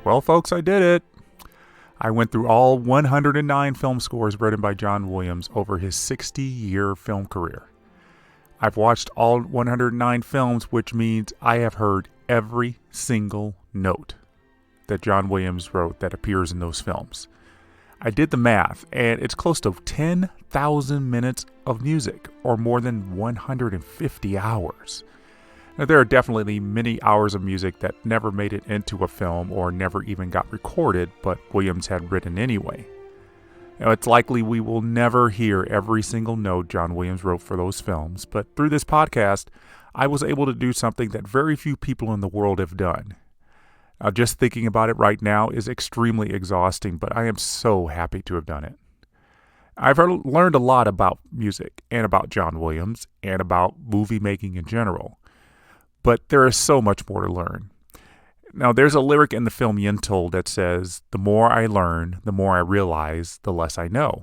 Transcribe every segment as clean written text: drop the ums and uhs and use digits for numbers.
Well, folks, I did it. I went through all 109 film scores written by John Williams over his 60-year film career. I've watched all 109 films, which means I have heard every single note that John Williams wrote that appears in those films. I did the math, and it's close to 10,000 minutes of music, or more than 150 hours. Now, there are definitely many hours of music that never made it into a film or never even got recorded, but Williams had written anyway. Now, it's likely we will never hear every single note John Williams wrote for those films, but through this podcast, I was able to do something that very few people in the world have done. Now, just thinking about it right now is extremely exhausting, but I am so happy to have done it. I've learned a lot about music and about John Williams and about movie making in general. But there is so much more to learn. Now, there's a lyric in the film Yentl that says, "The more I learn, the more I realize, the less I know."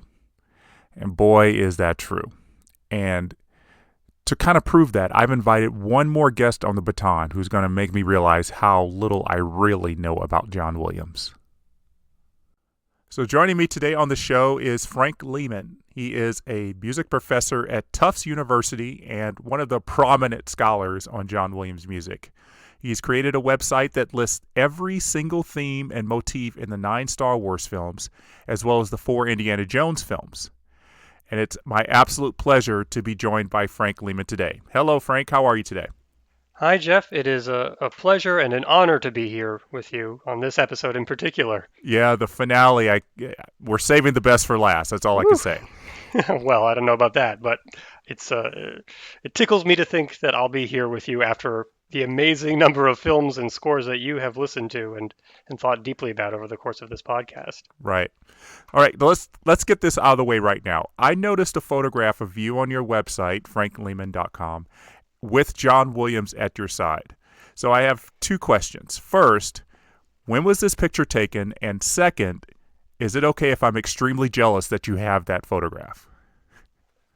And boy, is that true. And to kind of prove that, I've invited one more guest on the Baton who's going to make me realize how little I really know about John Williams. So joining me today on the show is Frank Lehman. He is a music professor at Tufts University and one of the prominent scholars on John Williams music. He's created a website that lists every single theme and motif in the 9 Star Wars films, as well as the 4 Indiana Jones films. And it's my absolute pleasure to be joined by Frank Lehman today. Hello, Frank. How are you today? Hi, Jeff. It is a pleasure and an honor to be here with you on this episode in particular. Yeah, the finale, we're saving the best for last. That's all I can say. Well, I don't know about that, but it tickles me to think that I'll be here with you after the amazing number of films and scores that you have listened to and thought deeply about over the course of this podcast. Right. All right, let's get this out of the way right now. I noticed a photograph of you on your website, franklehman.com, with John Williams at your side. So I have 2 questions. First, when was this picture taken? And second, is it okay if I'm extremely jealous that you have that photograph?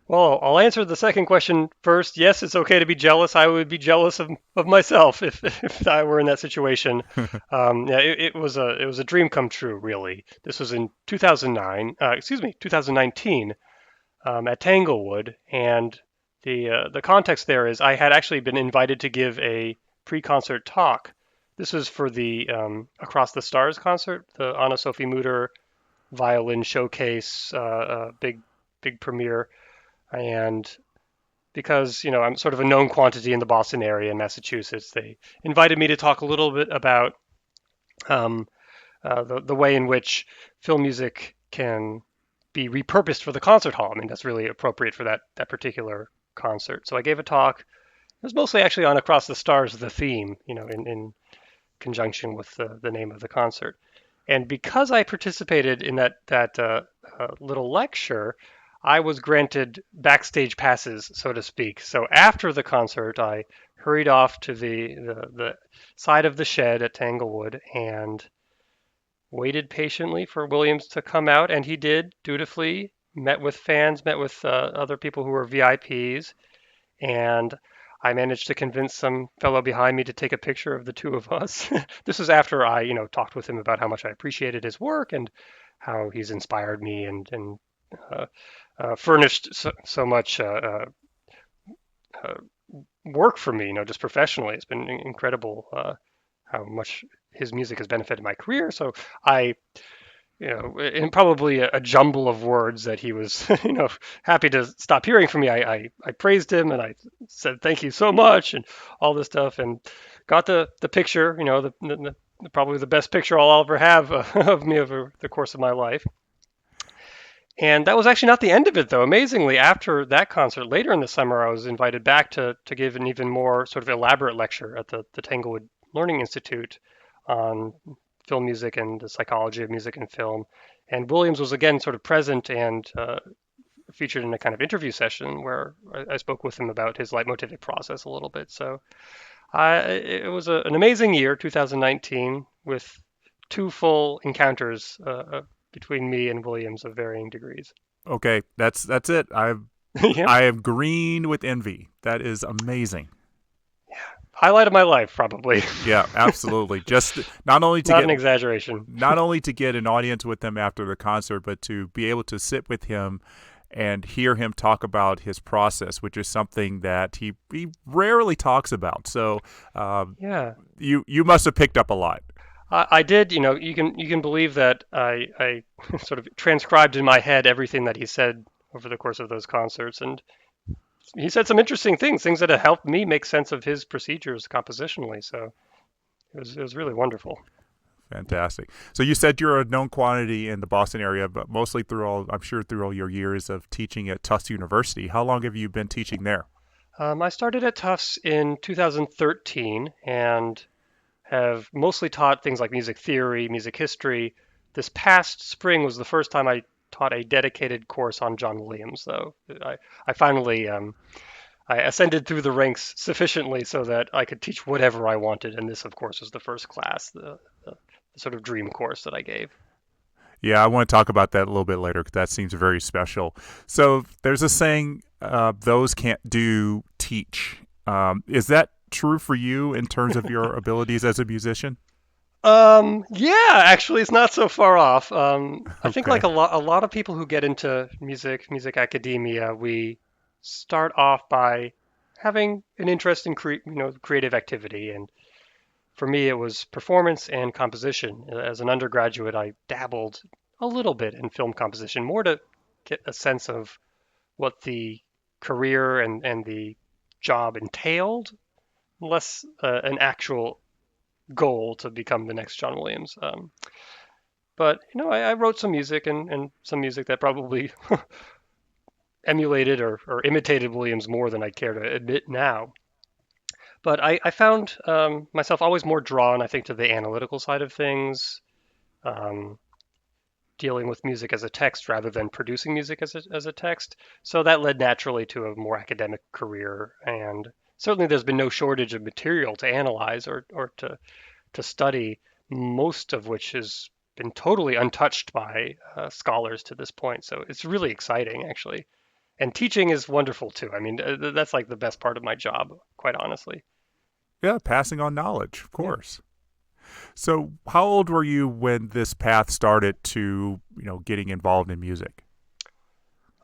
Well, I'll answer the second question first. Yes, it's okay to be jealous. I would be jealous of myself if I were in that situation. It was a dream come true, really. This was in 2019, at Tanglewood, and the context there is I had actually been invited to give a pre-concert talk. This was for the Across the Stars concert, the Anna Sophie Mutter violin showcase, big premiere. And because, I'm sort of a known quantity in the Boston area in Massachusetts, they invited me to talk a little bit about the way in which film music can be repurposed for the concert hall. I mean, that's really appropriate for that particular concert. So I gave a talk. It was mostly actually on Across the Stars, the theme, in conjunction with the name of the concert. And because I participated in that little lecture, I was granted backstage passes, so to speak. So after the concert, I hurried off to the side of the shed at Tanglewood and waited patiently for Williams to come out, and he did dutifully. Met with fans, met with other people who were VIPs, and I managed to convince some fellow behind me to take a picture of the two of us. This was after I, talked with him about how much I appreciated his work and how he's inspired me and furnished so much work for me, just professionally. It's been incredible how much his music has benefited my career. So I, in probably a jumble of words that he was, happy to stop hearing from me, I praised him and I said thank you so much and all this stuff, and got the picture, probably the best picture I'll ever have of me over the course of my life. And that was actually not the end of it, though. Amazingly, after that concert, later in the summer, I was invited back to give an even more sort of elaborate lecture at the Tanglewood Learning Institute on film music and the psychology of music and film. And Williams was again sort of present and featured in a kind of interview session where I spoke with him about his leitmotivic process a little bit. So it was an amazing year, 2019, with 2 full encounters between me and Williams of varying degrees. Okay, that's it. Yeah. I am green with envy. That is amazing. Yeah. highlight of my life, probably. Yeah, absolutely. Just not only to Not get an exaggeration. an audience with him after the concert, but to be able to sit with him and hear him talk about his process, which is something that he rarely talks about. So Yeah. you must have picked up a lot. I did, you can believe that I sort of transcribed in my head everything that he said over the course of those concerts, and he said some interesting things that have helped me make sense of his procedures compositionally. So it was really wonderful. Fantastic. So you said you're a known quantity in the Boston area, but mostly I'm sure through all your years of teaching at Tufts University. How long have you been teaching there? I started at Tufts in 2013 and have mostly taught things like music theory, music history. This past spring was the first time I taught a dedicated course on John Williams, though. I finally I ascended through the ranks sufficiently so that I could teach whatever I wanted, and this, of course, was the first class, the sort of dream course that I gave. Yeah, I want to talk about that a little bit later because that seems very special. So there's a saying, those can't do teach. Is that true for you in terms of your abilities as a musician? Yeah, actually, it's not so far off. I think like Okay. a lot of people who get into music academia, we start off by having an interest in creative activity, and for me, it was performance and composition. As an undergraduate, I dabbled a little bit in film composition, more to get a sense of what the career and the job entailed, less an actual goal to become the next John Williams. But I wrote some music and some music that probably emulated or imitated Williams more than I care to admit now. But I found myself always more drawn, I think, to the analytical side of things, um, dealing with music as a text rather than producing music as a text. So that led naturally to a more academic career. And certainly there's been no shortage of material to analyze or to study, most of which has been totally untouched by scholars to this point. So it's really exciting, actually. And teaching is wonderful too. I mean, that's like the best part of my job, quite honestly. Yeah, passing on knowledge, of Yeah. course. So how old were you when this path started to, getting involved in music?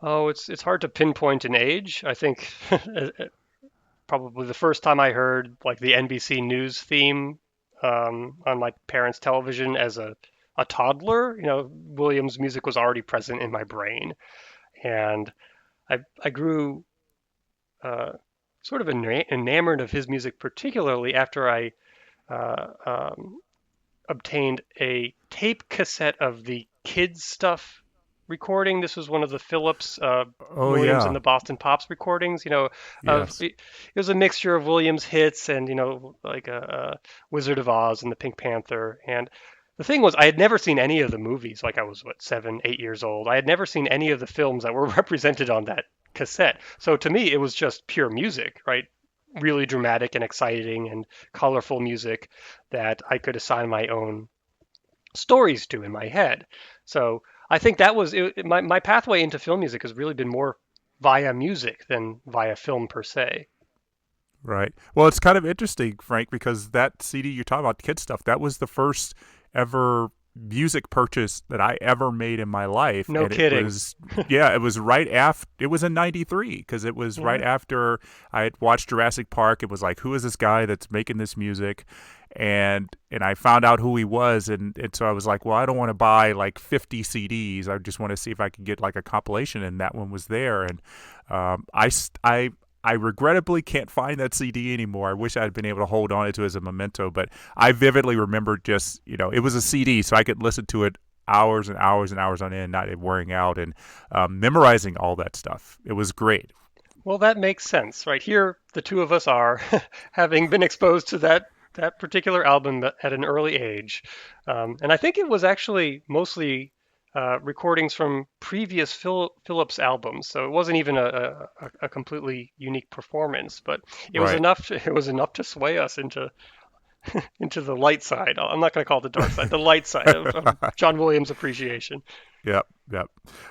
Oh, it's hard to pinpoint an age. I think probably the first time I heard like the NBC News theme on my parents' television as a toddler, Williams' music was already present in my brain, and I grew uh, sort of enamored of his music, particularly after I uh, um, obtained a tape cassette of the kids stuff recording. This was one of the Phillips, Oh Williams and yeah. the Boston Pops recordings. Yes. It was a mixture of Williams hits and like Wizard of Oz and the Pink Panther. And the thing was, I had never seen any of the movies. Like I was what 7, 8 years old. I had never seen any of the films that were represented on that cassette. So to me, it was just pure music, right? Really dramatic and exciting and colorful music that I could assign my own stories to in my head. So I think that was my pathway into film music has really been more via music than via film per se. Right. Well, it's kind of interesting, Frank, because that CD you're talking about, kid stuff, that was the first ever music purchase that I ever made in my life, No and it kidding. was, yeah, it was right after. It was in '93 because it was right Yeah. after I had watched Jurassic Park. It was like, who is this guy that's making this music? And I found out who he was, and so I was like, well, I don't want to buy like 50 CDs. I just want to see if I could get like a compilation, and that one was there, and I regrettably can't find that CD anymore. I wish I had been able to hold on to it as a memento, but I vividly remember just, it was a CD, so I could listen to it hours and hours and hours on end, not wearing out, and memorizing all that stuff. It was great. Well, that makes sense, right? Here, the two of us are having been exposed to that particular album at an early age, and I think it was actually mostly recordings from previous Phillips albums, so it wasn't even a completely unique performance, but it was Right. enough. It was enough to sway us into the light side. I'm not going to call it the dark side, the light side of John Williams' appreciation. Yep. Yep.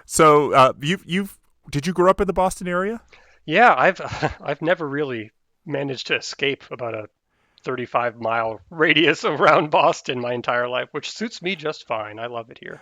So you've did you grow up in the Boston area? Yeah, I've I've never really managed to escape about a 35-mile radius around Boston my entire life, which suits me just fine. I love it here.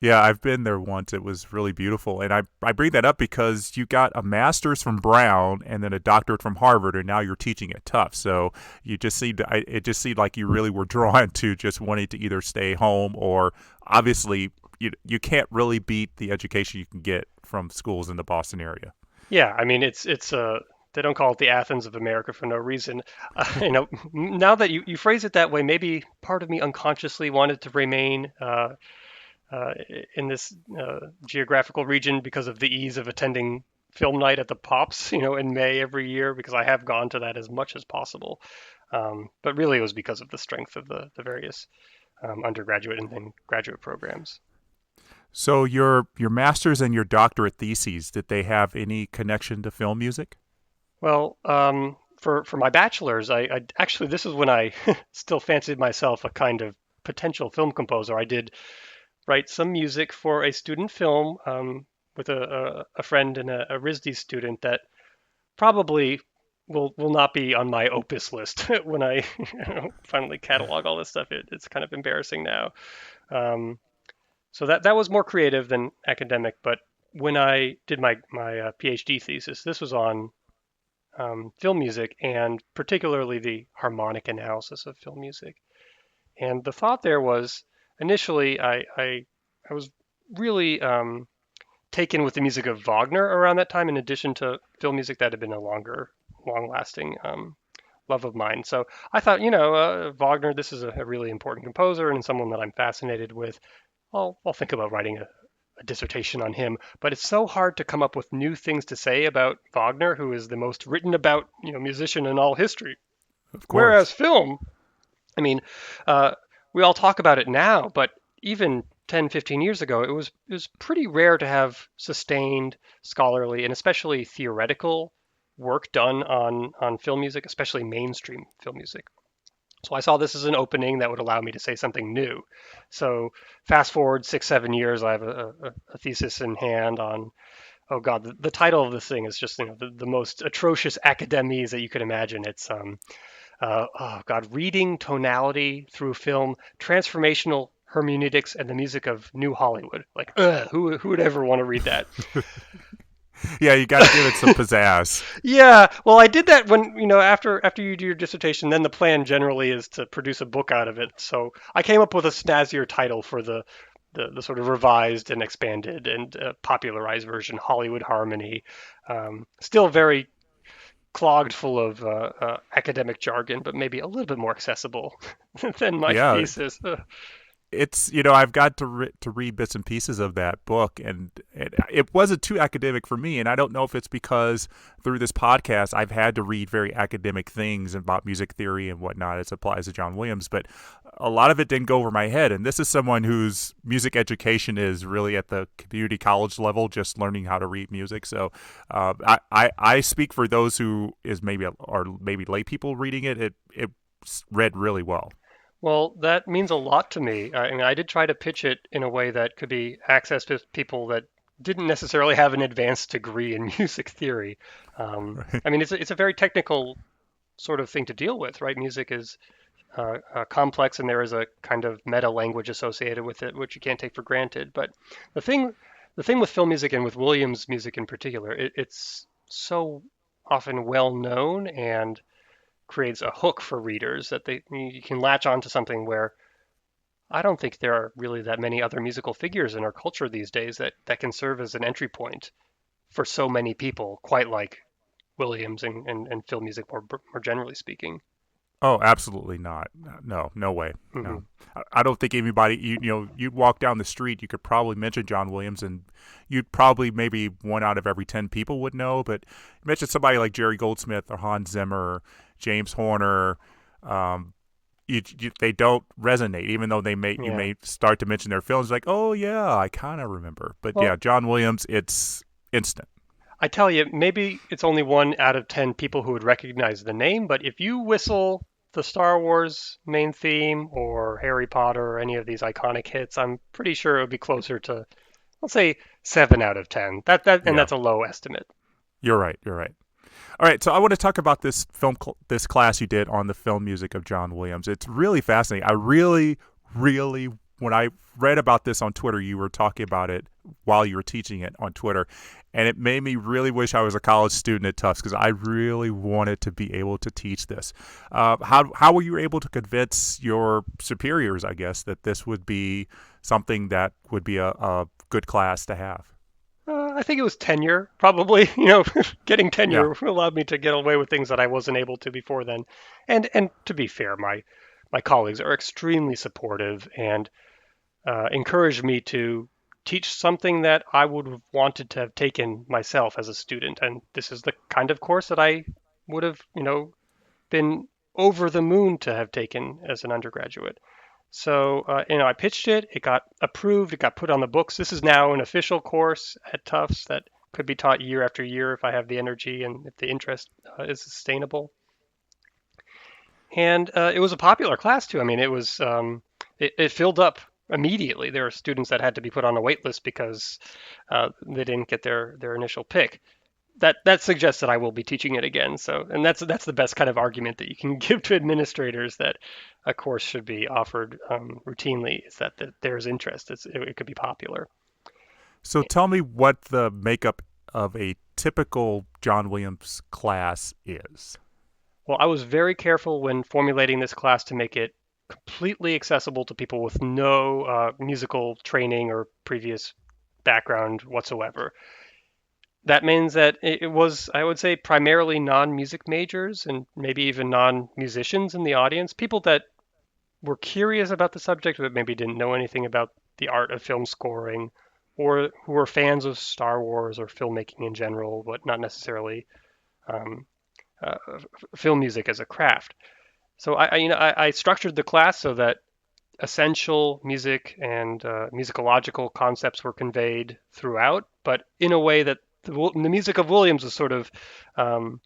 Yeah, I've been there once. It was really beautiful. And I bring that up because you got a master's from Brown and then a doctorate from Harvard, and now you're teaching at Tufts. So you just it just seemed like you really were drawn to just wanting to either stay home or obviously you can't really beat the education you can get from schools in the Boston area. Yeah, I mean it's they don't call it the Athens of America for no reason. Now that you phrase it that way, maybe part of me unconsciously wanted to remain uh, in this geographical region because of the ease of attending film night at the Pops, in May every year, because I have gone to that as much as possible. But really, it was because of the strength of the various undergraduate and then graduate programs. So your master's and your doctorate theses, did they have any connection to film music? Well, for my bachelor's, I actually this is when I still fancied myself a kind of potential film composer. I did write some music for a student film with a friend and a RISD student that probably will not be on my opus list when I finally catalog all this stuff. It's kind of embarrassing now. Um, so that was more creative than academic. But when I did my PhD thesis, this was on film music and particularly the harmonic analysis of film music. And the thought there was initially I was really taken with the music of Wagner around that time, in addition to film music that had been a long-lasting love of mine. So I thought, Wagner, this is a really important composer and someone that I'm fascinated with. I'll think about writing a dissertation on him. But it's so hard to come up with new things to say about Wagner, who is the most written about, musician in all history. Of Whereas course. film, I mean, uh, we all talk about it now, but even 10, 15 years ago, it was pretty rare to have sustained scholarly and especially theoretical work done on film music, especially mainstream film music. So I saw this as an opening that would allow me to say something new. So fast forward 6, 7 years, I have a thesis in hand on, oh God, the title of this thing is just the most atrocious academies that you could imagine. It's oh God, reading tonality through film, transformational hermeneutics, and the music of New Hollywood. Like, who would ever want to read that? Yeah, you got to give it some pizzazz. Yeah, well, I did that when after you do your dissertation, then the plan generally is to produce a book out of it. So I came up with a snazzier title for the sort of revised and expanded and popularized version, Hollywood Harmony. Still very clogged full of academic jargon, but maybe a little bit more accessible than my Yeah, thesis. it's I've got to read bits and pieces of that book, and it wasn't too academic for me, and I don't know if it's because through this podcast I've had to read very academic things about music theory and whatnot as applies to John Williams, but a lot of it didn't go over my head. And this is someone whose music education is really at the community college level, just learning how to read music. So I speak for those who is maybe are maybe lay people reading it. It read really well. Well, that means a lot to me. I mean, I did try to pitch it in a way that could be accessed to people that didn't necessarily have an advanced degree in music theory. I mean, it's a very technical sort of thing to deal with, right? Music is complex, and there is a kind of meta language associated with it, which you can't take for granted. But the thing, the thing with film music and with Williams music in particular, it's so often well known and creates a hook for readers that you can latch on to something where I don't think there are really that many other musical figures in our culture these days that can serve as an entry point for so many people, quite like Williams and film music more generally speaking. Oh, absolutely not. No, no way. Hmm. No, I don't think anybody. You'd walk down the street, you could probably mention John Williams, and you'd probably maybe 1 out of every 10 people would know. But you mention somebody like Jerry Goldsmith or Hans Zimmer, or James Horner. Um, they don't resonate, even though you Yeah. may start to mention their films. Like, oh yeah, I kind of remember. But Well, yeah, John Williams, it's instant. I tell you, maybe it's only 1 out of 10 people who would recognize the name, but if you whistle the Star Wars main theme or Harry Potter or any of these iconic hits, I'm pretty sure it would be closer to, let's say, 7 out of 10. And Yeah, that's a low estimate. you're right. You're right. All right, so I want to talk about this this class you did on the film music of John Williams. It's really fascinating. I really, when I read about this on Twitter, you were talking about it while you were teaching it on Twitter, and it made me really wish I was a college student at Tufts because I really wanted to be able to teach this. How were you able to convince your superiors, I guess, that this would be something that would be a good class to have? I think it was tenure, probably. Getting Yeah. tenure allowed me to get away with things that I wasn't able to before then. And to be fair, my colleagues are extremely supportive and encouraged me to teach something that I would have wanted to have taken myself as a student. And this is the kind of course that I would have, been over the moon to have taken as an undergraduate. So, I pitched it, it got approved, it got put on the books. This is now an official course at Tufts that could be taught year after year if I have the energy and if the interest is sustainable. And it was a popular class too. I mean, it filled up immediately. There were students that had to be put on a wait list because they didn't get their initial pick. That suggests that I will be teaching it again. So, and that's the best kind of argument that you can give to administrators that a course should be offered routinely is that there's interest. It could be popular. So tell me what the makeup of a typical John Williams class is. Well, I was very careful when formulating this class to make it completely accessible to people with no musical training or previous background whatsoever. That means that it was, I would say, primarily non-music majors and maybe even non-musicians in the audience, people that were curious about the subject but maybe didn't know anything about the art of film scoring, or who were fans of Star Wars or filmmaking in general, but not necessarily um, uh, film music as a craft. So I structured the class so that essential music and musicological concepts were conveyed throughout, but in a way that the music of Williams was sort of um,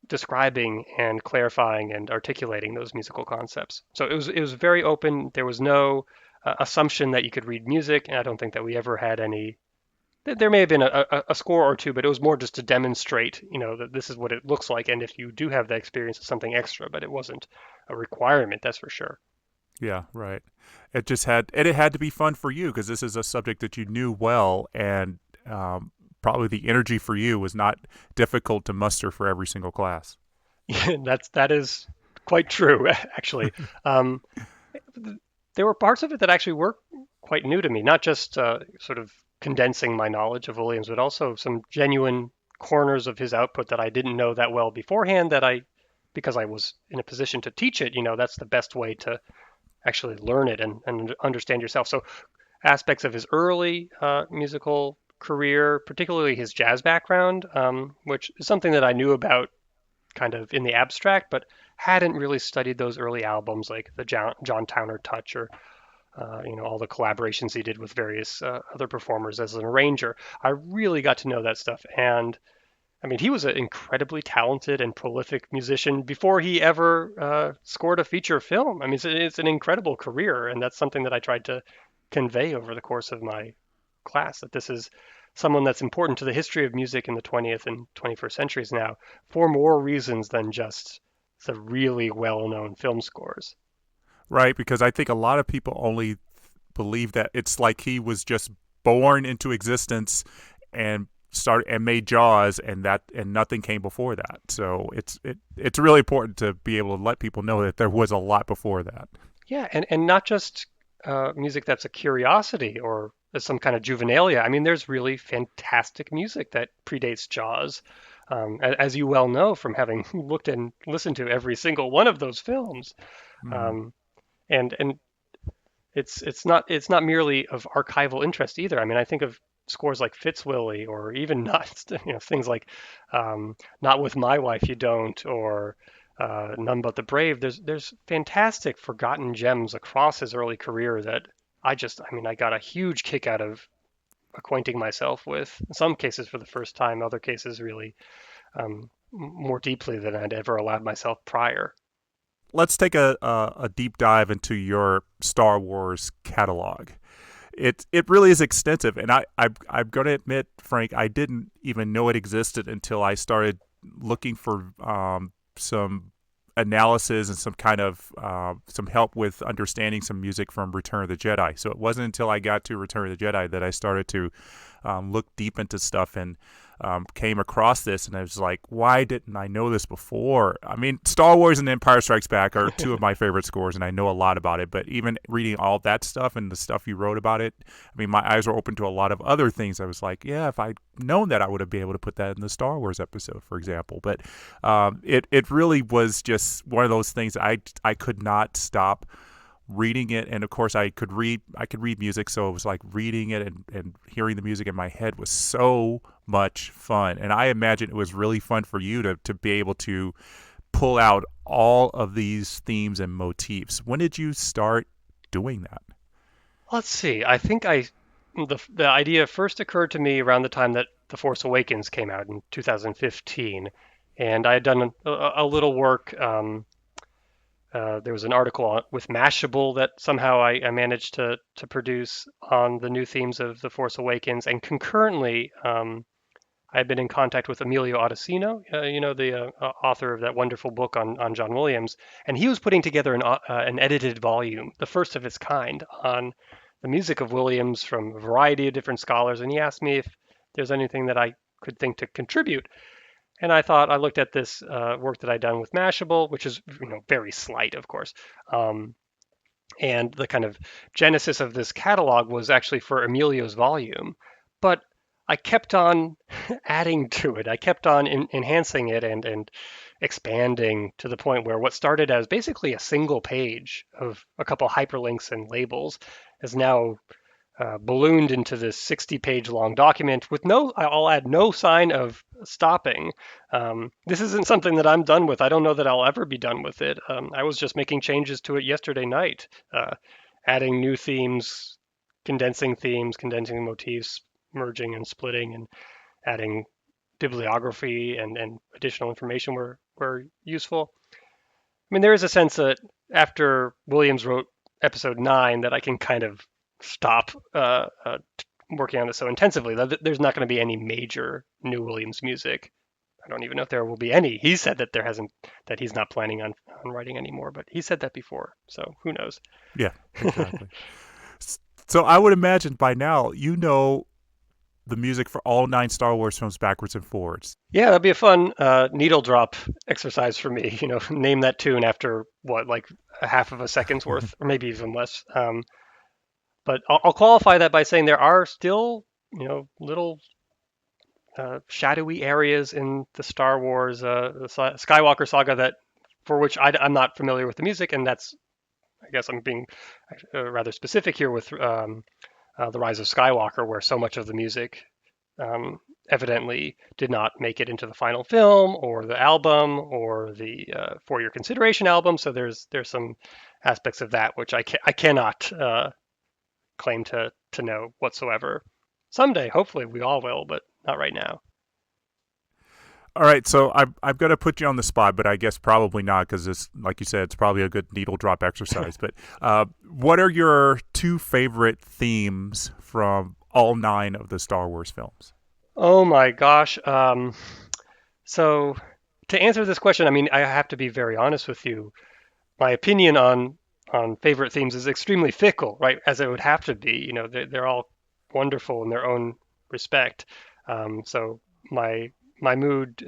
describing and clarifying and articulating those musical concepts. So it was very open. There was no assumption that you could read music, and I don't think that we ever had any. There may have been a score or two, but it was more just to demonstrate, that this is what it looks like, and if you do have that experience, it's something extra. But it wasn't a requirement, that's for sure. Yeah, right. It had to be fun for you because this is a subject that you knew well, and probably the energy for you was not difficult to muster for every single class. That is quite true, actually. Um, there were parts of it that actually were quite new to me, not just sort of condensing my knowledge of Williams, but also some genuine corners of his output that I didn't know that well beforehand. Because I was in a position to teach it, that's the best way to actually learn it and understand yourself. So aspects of his early musical career, particularly his jazz background, which is something that I knew about kind of in the abstract, but hadn't really studied those early albums like the John Towner Touch or all the collaborations he did with various other performers as an arranger. I really got to know that stuff. And I mean, he was an incredibly talented and prolific musician before he ever scored a feature film. I mean, it's an incredible career, and that's something that I tried to convey over the course of my class, that this is someone that's important to the history of music in the 20th and 21st centuries now for more reasons than just the really well-known film scores. Right, because I think a lot of people only believe that it's like he was just born into existence and made Jaws, and nothing came before that. So it's really important to be able to let people know that there was a lot before that. Yeah, and not just music that's a curiosity or some kind of juvenilia. I mean, there's really fantastic music that predates Jaws, as you well know from having looked and listened to every single one of those films. Mm. Um, and it's not merely of archival interest either. I mean, I think of scores like Fitzwilly or even not, things like Not With My Wife You Don't or None But the Brave. There's fantastic forgotten gems across his early career that I got a huge kick out of acquainting myself with. In some cases for the first time, other cases really more deeply than I'd ever allowed myself prior. Let's take a deep dive into your Star Wars catalog. It really is extensive, and I'm going to admit, Frank, I didn't even know it existed until I started looking for some analysis and some kind of some help with understanding some music from Return of the Jedi. So it wasn't until I got to Return of the Jedi that I started to look deep into stuff and came across this, and I was like, why didn't I know this before? I mean, Star Wars and Empire Strikes Back are two of my favorite scores, and I know a lot about it, but even reading all that stuff and the stuff you wrote about it, I mean, my eyes were open to a lot of other things. I was like, yeah, if I'd known that, I would have been able to put that in the Star Wars episode, for example. But it really was just one of those things I could not stop reading it. And of course I could read music, so it was like reading it and hearing the music in my head was so much fun. And I imagine it was really fun for you to be able to pull out all of these themes and motifs. When did you start doing that? Let's see. I think the idea first occurred to me around the time that The Force Awakens came out in 2015, and I had done a little work. There was an article with Mashable that somehow I managed to produce on the new themes of The Force Awakens, and concurrently, I had been in contact with Emilio Odesino, the author of that wonderful book on John Williams, and he was putting together an edited volume, the first of its kind, on the music of Williams from a variety of different scholars, and he asked me if there's anything that I could think to contribute. And I looked at this work that I'd done with Mashable, which is very slight, of course. And the kind of genesis of this catalog was actually for Emilio's volume. But I kept on adding to it. I kept on enhancing it and expanding to the point where what started as basically a single page of a couple hyperlinks and labels is now ballooned into this 60-page long document with I'll add no sign of stopping. This isn't something that I'm done with. I don't know that I'll ever be done with it. I was just making changes to it yesterday night, adding new themes, condensing motifs, merging and splitting, and adding bibliography and additional information were useful. I mean, there is a sense that after Williams wrote episode 9 that I can kind of stop working on this so intensively. There's not going to be any major new Williams music. I don't even know if there will be any. He said that he's not planning on writing anymore, but he said that before, so who knows? Yeah, exactly. So I would imagine by now you know the music for all 9 Star Wars films backwards and forwards. Yeah, that'd be a fun needle drop exercise for me. Name that tune after like a half of a second's worth, or maybe even less. But I'll qualify that by saying there are still, little shadowy areas in the Star Wars, the Skywalker saga for which I'm not familiar with the music, and that's, I guess I'm being rather specific here with the Rise of Skywalker, where so much of the music evidently did not make it into the final film or the album or the For Your Consideration album. So there's some aspects of that which I cannot claim to know whatsoever. Someday, hopefully, we all will, but not right now. All right, so I've got to put you on the spot, but I guess probably not because it's, like you said, it's probably a good needle drop exercise. But what are your 2 favorite themes from all 9 of the Star Wars films? Oh my gosh. So to answer this question, I mean, I have to be very honest with you. My opinion on favorite themes is extremely fickle, right? As it would have to be. They're all wonderful in their own respect. So my mood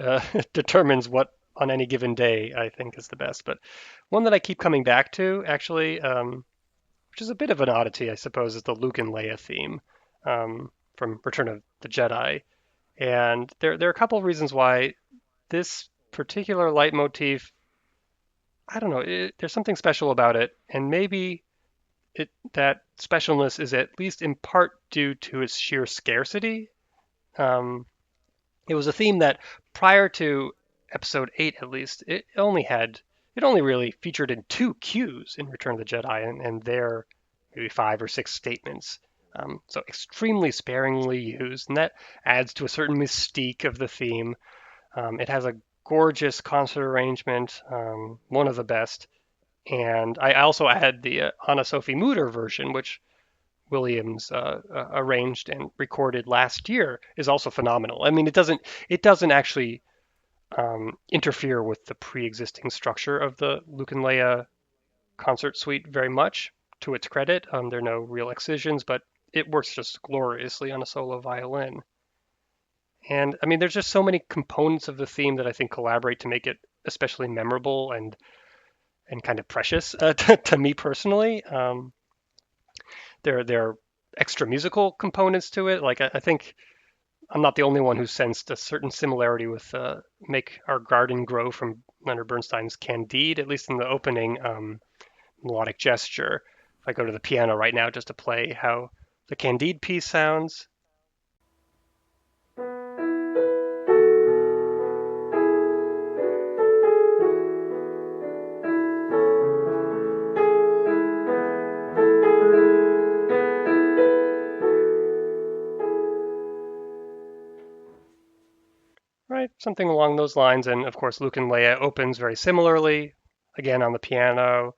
determines what on any given day I think is the best. But one that I keep coming back to, actually, which is a bit of an oddity, I suppose, is the Luke and Leia theme from Return of the Jedi. And there are a couple of reasons why this particular leitmotif, I don't know, there's something special about it, and maybe that specialness is at least in part due to its sheer scarcity. It was a theme that prior to episode 8, at least, it only really featured in 2 cues in Return of the Jedi, and their maybe 5 or 6 statements. So extremely sparingly used, and that adds to a certain mystique of the theme. It has a gorgeous concert arrangement, one of the best. And I also had the Anna Sophie Mutter version, which Williams arranged and recorded last year, is also phenomenal. I mean, it doesn't actually interfere with the pre-existing structure of the Luke and Leia concert suite very much. To its credit, there are no real excisions, but it works just gloriously on a solo violin. And I mean, there's just so many components of the theme that I think collaborate to make it especially memorable and kind of precious to me personally. There are extra musical components to it. Like I think I'm not the only one who sensed a certain similarity with "Make Our Garden Grow" from Leonard Bernstein's Candide, at least in the opening melodic gesture. If I go to the piano right now just to play how the Candide piece sounds. Right, something along those lines. And of course, Luke and Leia opens very similarly, again on the piano.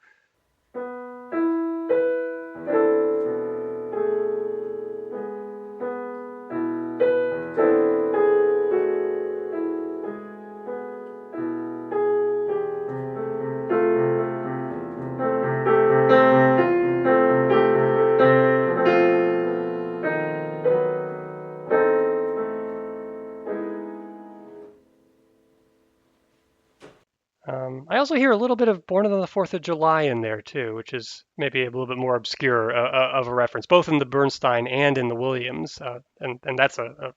I also hear a little bit of Born on the Fourth of July in there too, which is maybe a little bit more obscure of a reference, both in the Bernstein and in the Williams, and that's a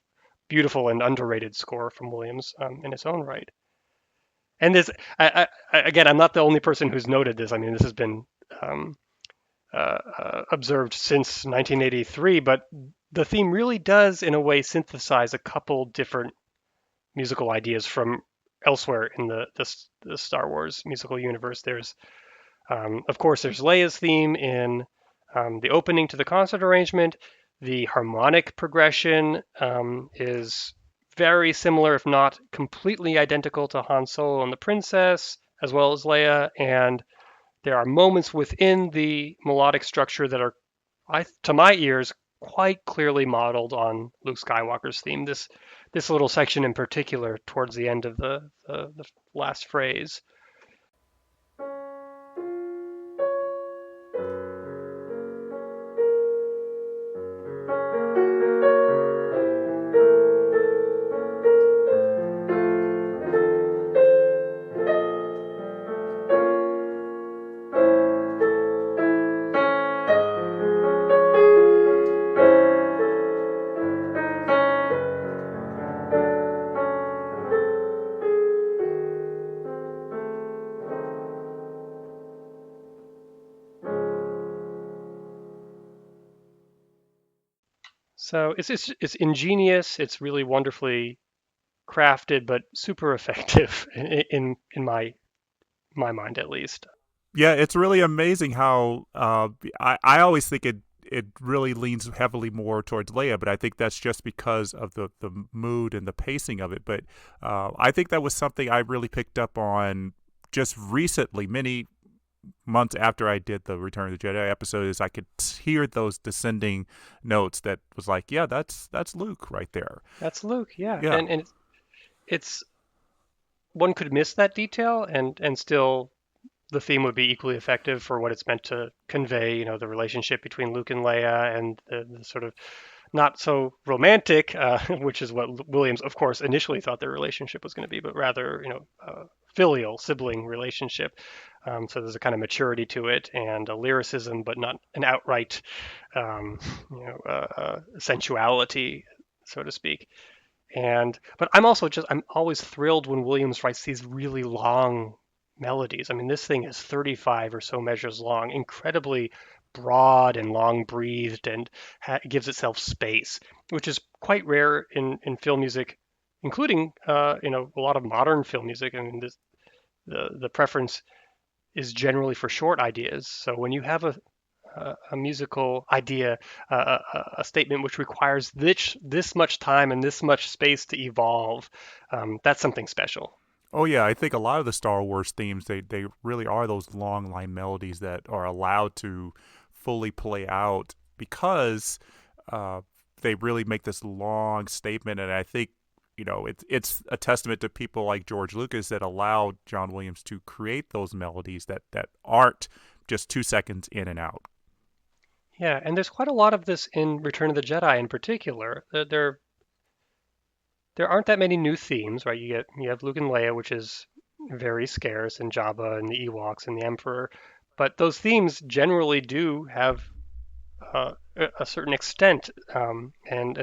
beautiful and underrated score from Williams in its own right. And this, again, I'm not the only person who's noted this. I mean, this has been um, observed since 1983, but the theme really does, in a way, synthesize a couple different musical ideas from elsewhere in the Star Wars musical universe. There's, of course, there's Leia's theme in the opening to the concert arrangement. The harmonic progression is very similar, if not completely identical, to Han Solo and the Princess, as well as Leia. And there are moments within the melodic structure that are, to my ears, quite clearly modeled on Luke Skywalker's theme. This little section in particular, towards the end of the last phrase. So it's ingenious. It's really wonderfully crafted, but super effective in my mind at least. Yeah, it's really amazing how I always think it really leans heavily more towards Leia, but I think that's just because of the mood and the pacing of it. But I think that was something I really picked up on just recently, many months after I did the Return of the Jedi episode, is I could hear those descending notes that was like, yeah, that's Luke right there. That's Luke, yeah, Yeah. and it's one could miss that detail and still the theme would be equally effective for what it's meant to convey. You know, the relationship between Luke and Leia and the sort of not so romantic, which is what Williams, of course, initially thought their relationship was going to be, but rather, filial sibling relationship. So there's a kind of maturity to it and a lyricism, but not an outright, sensuality, so to speak. But I'm always thrilled when Williams writes these really long melodies. I mean, this thing is 35 or so measures long, incredibly broad and long breathed, and gives itself space, which is quite rare in film music, including a lot of modern film music. I mean, the preference is generally for short ideas. So when you have a musical idea, a statement which requires this much time and this much space to evolve, that's something special. Oh yeah, I think a lot of the Star Wars themes they really are those long line melodies that are allowed to fully play out because they really make this long statement, and I think it's a testament to people like George Lucas that allowed John Williams to create those melodies that aren't just 2 seconds in and out. Yeah, and there's quite a lot of this in Return of the Jedi in particular. There aren't that many new themes, right? You have Luke and Leia, which is very scarce, and Jabba and the Ewoks and the Emperor, but those themes generally do have a certain extent, and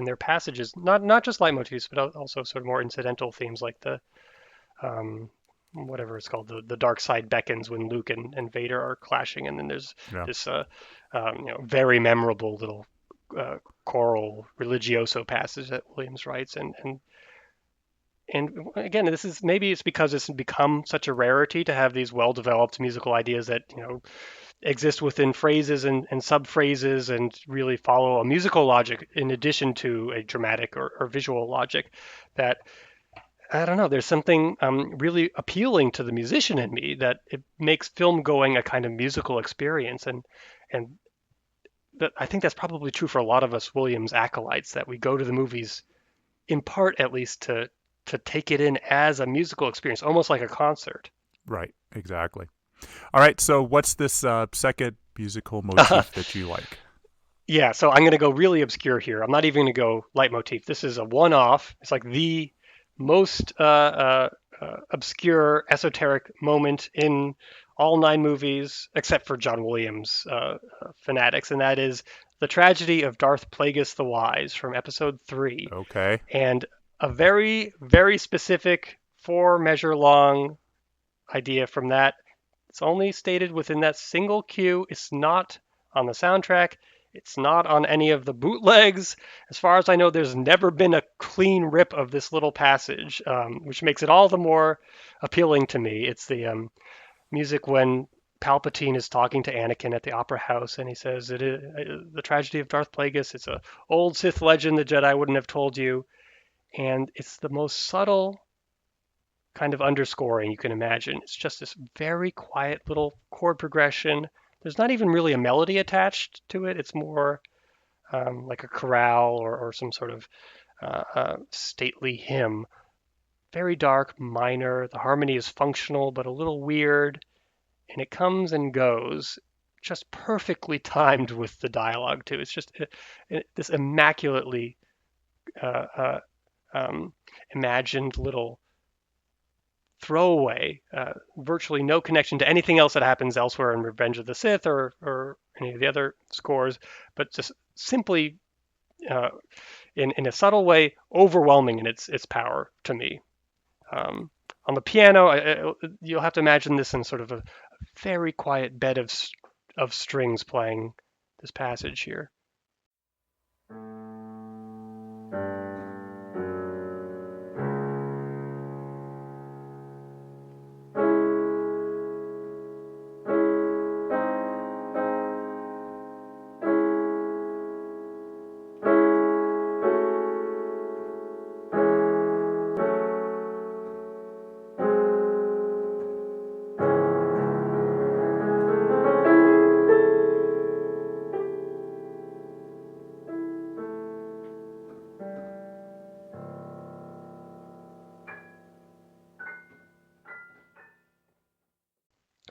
their passages, not just leitmotifs, but also sort of more incidental themes like the um, whatever it's called, the dark side beckons when Luke and Vader are clashing, and then there's Yeah. this very memorable little choral religioso passage that Williams writes, and again, this is maybe it's because it's become such a rarity to have these well-developed musical ideas that exist within phrases and sub-phrases and really follow a musical logic in addition to a dramatic or visual logic. That I don't know. There's something really appealing to the musician in me that it makes film going a kind of musical experience, and that I think that's probably true for a lot of us Williams acolytes, that we go to the movies in part at least to take it in as a musical experience, almost like a concert. Right. Exactly. All right. So what's this second musical motif that you like? Yeah, so I'm going to go really obscure here. I'm not even going to go leitmotif. This is a one-off. It's like the most obscure, esoteric moment in all 9 movies, except for John Williams' fanatics, and that is the tragedy of Darth Plagueis the Wise from Episode 3, Okay. and a very, very specific 4-measure long idea from that. It's only stated within that single cue. It's not on the soundtrack. It's not on any of the bootlegs. As far as I know, there's never been a clean rip of this little passage, which makes it all the more appealing to me. It's the music when Palpatine is talking to Anakin at the Opera House, and he says, "It is the tragedy of Darth Plagueis. It's a old Sith legend the Jedi wouldn't have told you," and it's the most subtle kind of underscoring you can imagine. It's just this very quiet little chord progression. There's not even really a melody attached to it. It's more like a chorale or some sort of stately hymn. Very dark, minor. The harmony is functional but a little weird, and it comes and goes, just perfectly timed with the dialogue too. It's just this immaculately uh, uh, imagined little throwaway, virtually no connection to anything else that happens elsewhere in Revenge of the Sith or any of the other scores, but just simply in a subtle way, overwhelming in its power to me. On the piano, you'll have to imagine this in sort of a very quiet bed of strings playing this passage here.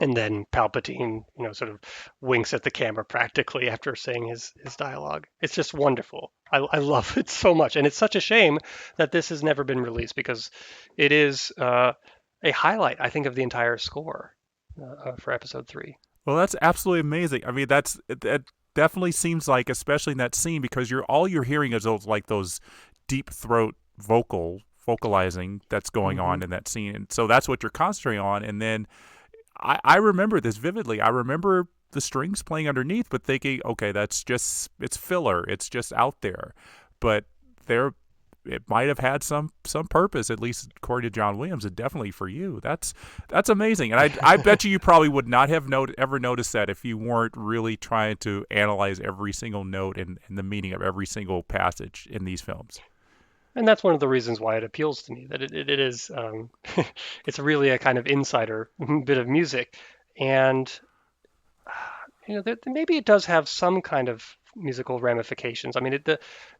And then Palpatine, sort of winks at the camera practically after saying his dialogue. It's just wonderful. I love it so much, and it's such a shame that this has never been released because it is a highlight, I think, of the entire score for Episode 3. Well, that's absolutely amazing. I mean, that definitely seems like, especially in that scene, because all you're hearing is those deep throat vocalizing that's going Mm-hmm. on in that scene, and so that's what you're concentrating on. And then I remember this vividly. I remember the strings playing underneath, but thinking, okay, it's filler. It's just out there. But it might have had some purpose, at least according to John Williams, and definitely for you. That's amazing. And I bet you probably would not have ever noticed that if you weren't really trying to analyze every single note and the meaning of every single passage in these films. And that's one of the reasons why it appeals to me, that it is it's really a kind of insider bit of music, and maybe it does have some kind of musical ramifications. I mean,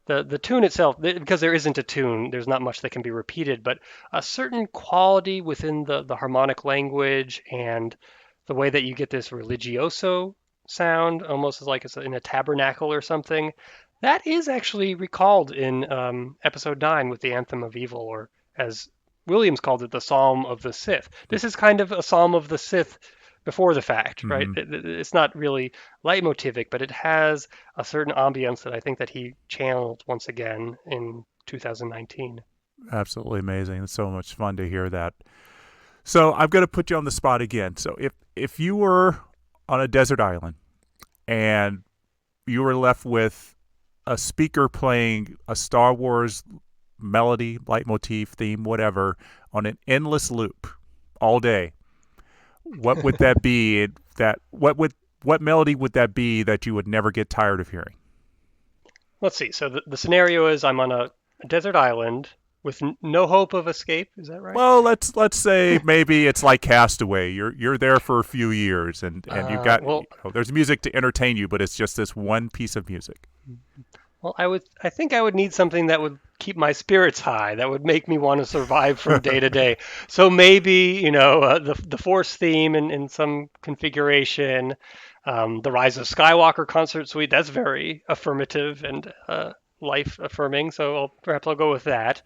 the tune itself, because there isn't a tune, there's not much that can be repeated, but a certain quality within the harmonic language and the way that you get this religioso sound, almost as like it's in a tabernacle or something, that is actually recalled in episode 9 with the Anthem of Evil, or as Williams called it, the Psalm of the Sith. This is kind of a Psalm of the Sith before the fact, right? Hmm. It's not really leitmotivic, but it has a certain ambience that I think that he channeled once again in 2019. Absolutely amazing. It's so much fun to hear that. So I'm going to put you on the spot again. So if you were on a desert island and you were left with a speaker playing a Star Wars melody, leitmotif, theme, whatever, on an endless loop all day, what would that be? What melody would that be that you would never get tired of hearing? Let's see. So the scenario is I'm on a desert island with no hope of escape. Is that right? Well, let's say maybe it's like Castaway. You're there for a few years, and you've got Well, there's music to entertain you, but it's just this one piece of music. well, I think I would need something that would keep my spirits high, that would make me want to survive from day to day. So maybe, the Force theme in some configuration, the Rise of Skywalker concert suite. That's very affirmative and life affirming. So perhaps I'll go with that.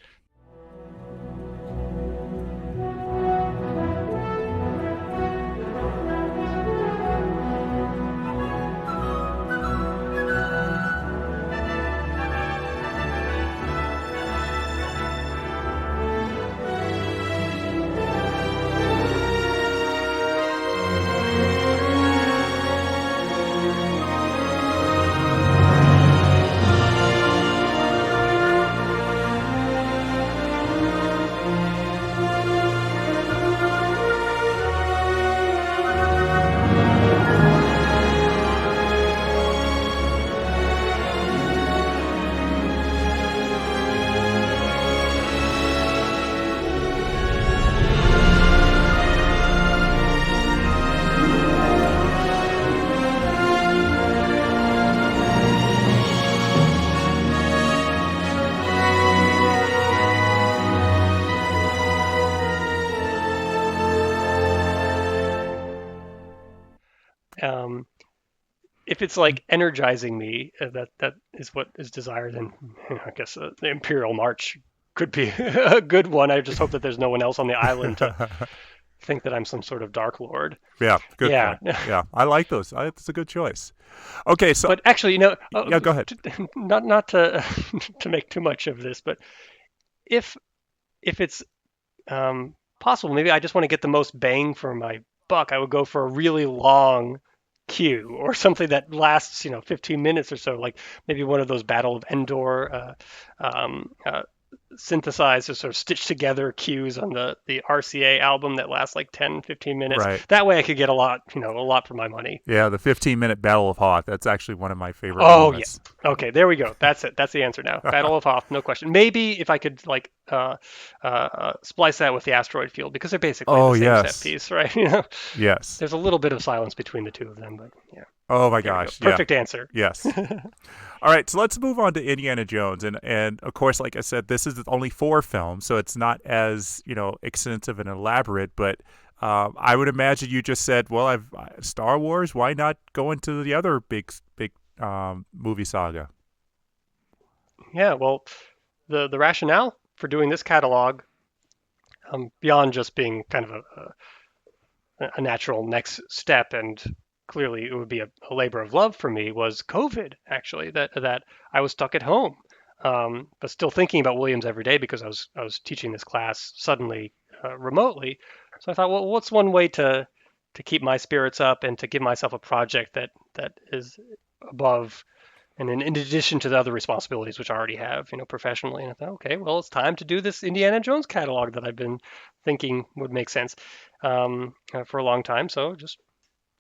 Um, if it's like energizing me, that is what is desired, then I guess the Imperial March could be a good one. I just hope that there's no one else on the island to think that I'm some sort of Dark Lord. Yeah, good Yeah. point. Yeah, I like those. It's a good choice. Okay, so But actually, yeah, go ahead. not to to make too much of this, but if it's possible, maybe I just want to get the most bang for my buck. I would go for a really long queue or something that lasts, 15 minutes or so, like maybe one of those Battle of Endor synthesized or sort of stitched together cues on the RCA album that lasts like 10, 15 minutes. Right. That way I could get a lot for my money. Yeah, the 15-minute Battle of Hoth. That's actually one of my favorite Oh, moments. yeah. Okay, there we go. That's it. That's the answer now. Battle of Hoth, no question. Maybe if I could splice that with the asteroid field, because they're basically Oh, the same yes. set piece, right? Yes. There's a little bit of silence between the two of them, but yeah. Oh my There we go. gosh. Yeah. Perfect answer. Yes. All right, so let's move on to Indiana Jones, and of course, like I said, this is only 4 films, so it's not as extensive and elaborate. But I would imagine you just said, "Well, I've Star Wars. Why not go into the other big movie saga?" Yeah, well, the rationale for doing this catalog, beyond just being kind of a natural next step, and clearly it would be a labor of love for me, was COVID, actually, that I was stuck at home, but still thinking about Williams every day because I was teaching this class suddenly remotely. So I thought, well, what's one way to keep my spirits up and to give myself a project that is above and in addition to the other responsibilities which I already have, professionally. And I thought, okay, well, it's time to do this Indiana Jones catalog that I've been thinking would make sense for a long time. So just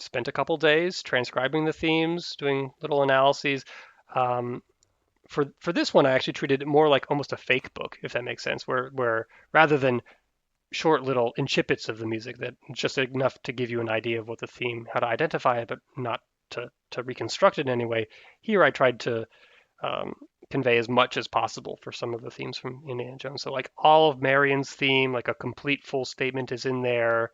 spent a couple days transcribing the themes, doing little analyses. For this one, I actually treated it more like almost a fake book, if that makes sense, where rather than short little incipits of the music that just enough to give you an idea of what the theme, how to identify it, but not to reconstruct it anyway. Here I tried to convey as much as possible for some of the themes from Indiana Jones. So like all of Marion's theme, like a complete full statement is in there.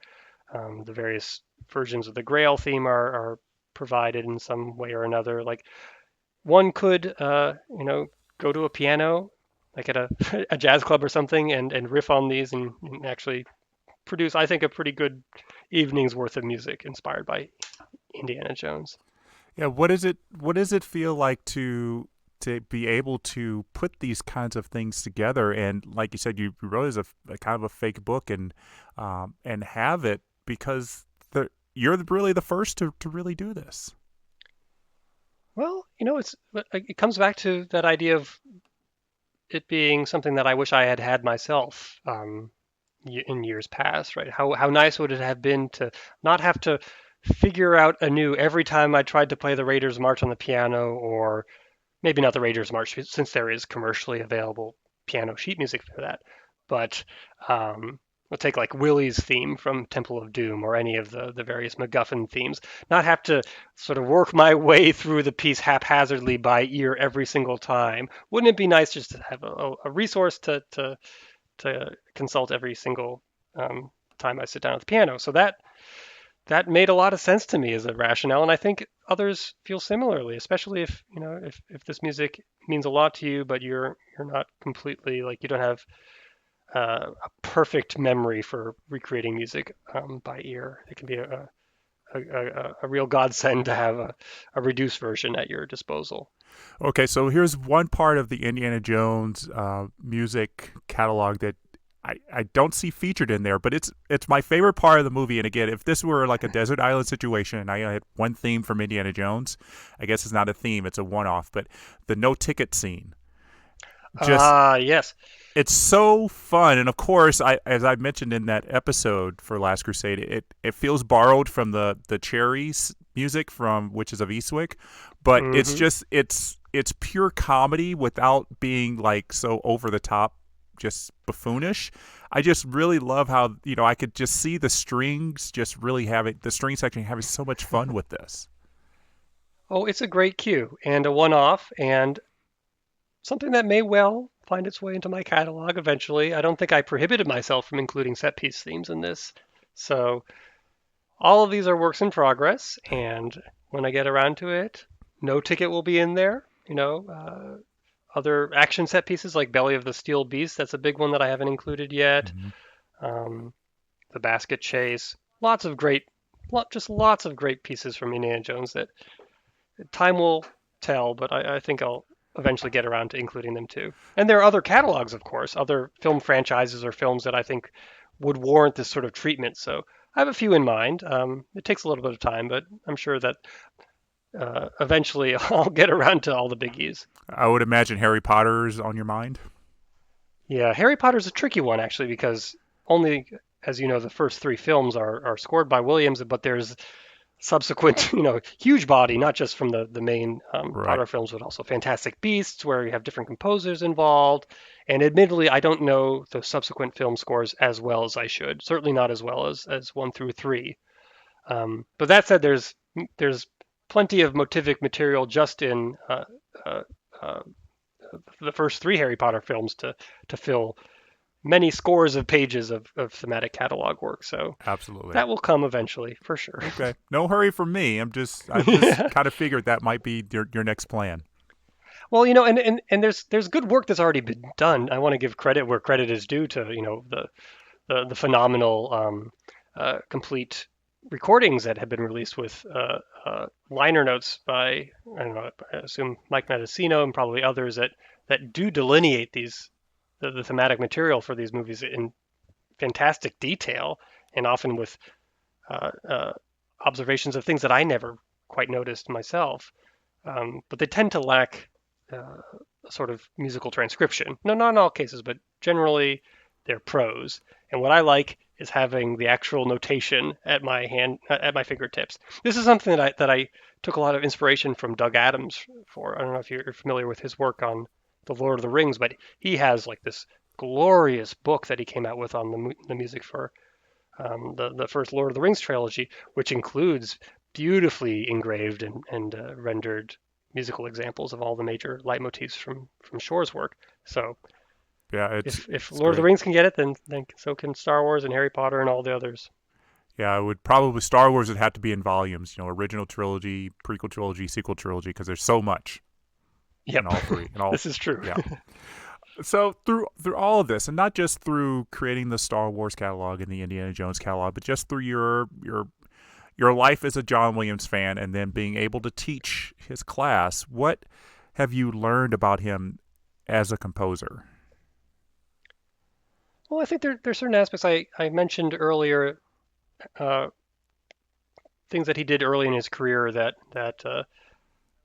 The various versions of the Grail theme are provided in some way or another. Like one could, go to a piano, like at a jazz club or something, and riff on these and actually produce, I think, a pretty good evening's worth of music inspired by Indiana Jones. Yeah, what does it feel like to be able to put these kinds of things together? And like you said, you wrote as a kind of a fake book, and have it because you're really the first to really do this. Well, it comes back to that idea of it being something that I wish I had had myself in years past, right? How nice would it have been to not have to figure out anew every time I tried to play the Raiders March on the piano, or maybe not the Raiders March, since there is commercially available piano sheet music for that. But we'll take like Willie's theme from Temple of Doom or any of the various MacGuffin themes, not have to sort of work my way through the piece haphazardly by ear every single time. Wouldn't it be nice just to have a resource to consult every single time I sit down at the piano? So that made a lot of sense to me as a rationale, and I think others feel similarly, especially if this music means a lot to you, but you're not completely, like, you don't have a perfect memory for recreating music by ear. It can be a real godsend to have a reduced version at your disposal. Okay, so here's one part of the Indiana Jones music catalog that I don't see featured in there, but it's my favorite part of the movie. And again, if this were like a desert island situation and I had one theme from Indiana Jones, I guess it's not a theme, it's a one-off, but the no ticket scene. Just Yes. it's so fun, and of course, as I mentioned in that episode for Last Crusade, it feels borrowed from the Cherries music from Witches of Eastwick, but it's Hmm. just it's pure comedy without being like so over the top, just buffoonish. I just really love how I could just see the strings just really having the string section having so much fun with this. Oh, it's a great cue and a one-off, and something that may well find its way into my catalog eventually. I don't think I prohibited myself from including set piece themes in this. So all of these are works in progress, and when I get around to it, no ticket will be in there. Other action set pieces like Belly of the Steel Beast, that's a big one that I haven't included yet. Hmm. Um, the Basket Chase, lots of great, just lots of great pieces from Indiana Jones that time will tell, but I think I'll eventually get around to including them too. And there are other catalogs, of course, other film franchises or films that I think would warrant this sort of treatment. So I have a few in mind. It takes a little bit of time, but I'm sure that eventually I'll get around to all the biggies. I would imagine Harry Potter's on your mind. Yeah, Harry Potter's a tricky one actually because only, as you know, the first three films are scored by Williams, but there's subsequent, huge body, not just from the main Right. Potter films, but also Fantastic Beasts, where you have different composers involved. And admittedly, I don't know the subsequent film scores as well as I should. Certainly not as well as one through three. But that said, there's plenty of motivic material just in uh, uh, the first three Harry Potter films to fill many scores of pages of thematic catalog work. So Absolutely. that will come eventually, for sure. Okay. No hurry for me. I've just kind of figured that might be your next plan. Well, and there's good work that's already been done. I want to give credit where credit is due to, the phenomenal complete recordings that have been released with liner notes by, I don't know, I assume Mike Mendocino and probably others that do delineate the thematic material for these movies in fantastic detail, and often with uh, uh, observations of things that I never quite noticed myself. But they tend to lack a sort of musical transcription. No, not in all cases, but generally they're prose. And what I like is having the actual notation at my fingertips. This is something that I took a lot of inspiration from Doug Adams for. I don't know if you're familiar with his work on the Lord of the Rings, but he has like this glorious book that he came out with on the music for the first Lord of the Rings trilogy, which includes beautifully engraved and rendered musical examples of all the major leitmotifs from Shore's work. So Yeah, if it's Lord of the great. Rings can get it, then so can Star Wars and Harry Potter and all the others. Yeah, it would probably Star Wars would have to be in volumes. Original trilogy, prequel trilogy, sequel trilogy, because there's so much in Yep, all three. In all, this is true. yeah. So through all of this, and not just through creating the Star Wars catalog and the Indiana Jones catalog, but just through your life as a John Williams fan, and then being able to teach his class, what have you learned about him as a composer? Well, I think there's certain aspects I mentioned earlier, uh, things that he did early in his career that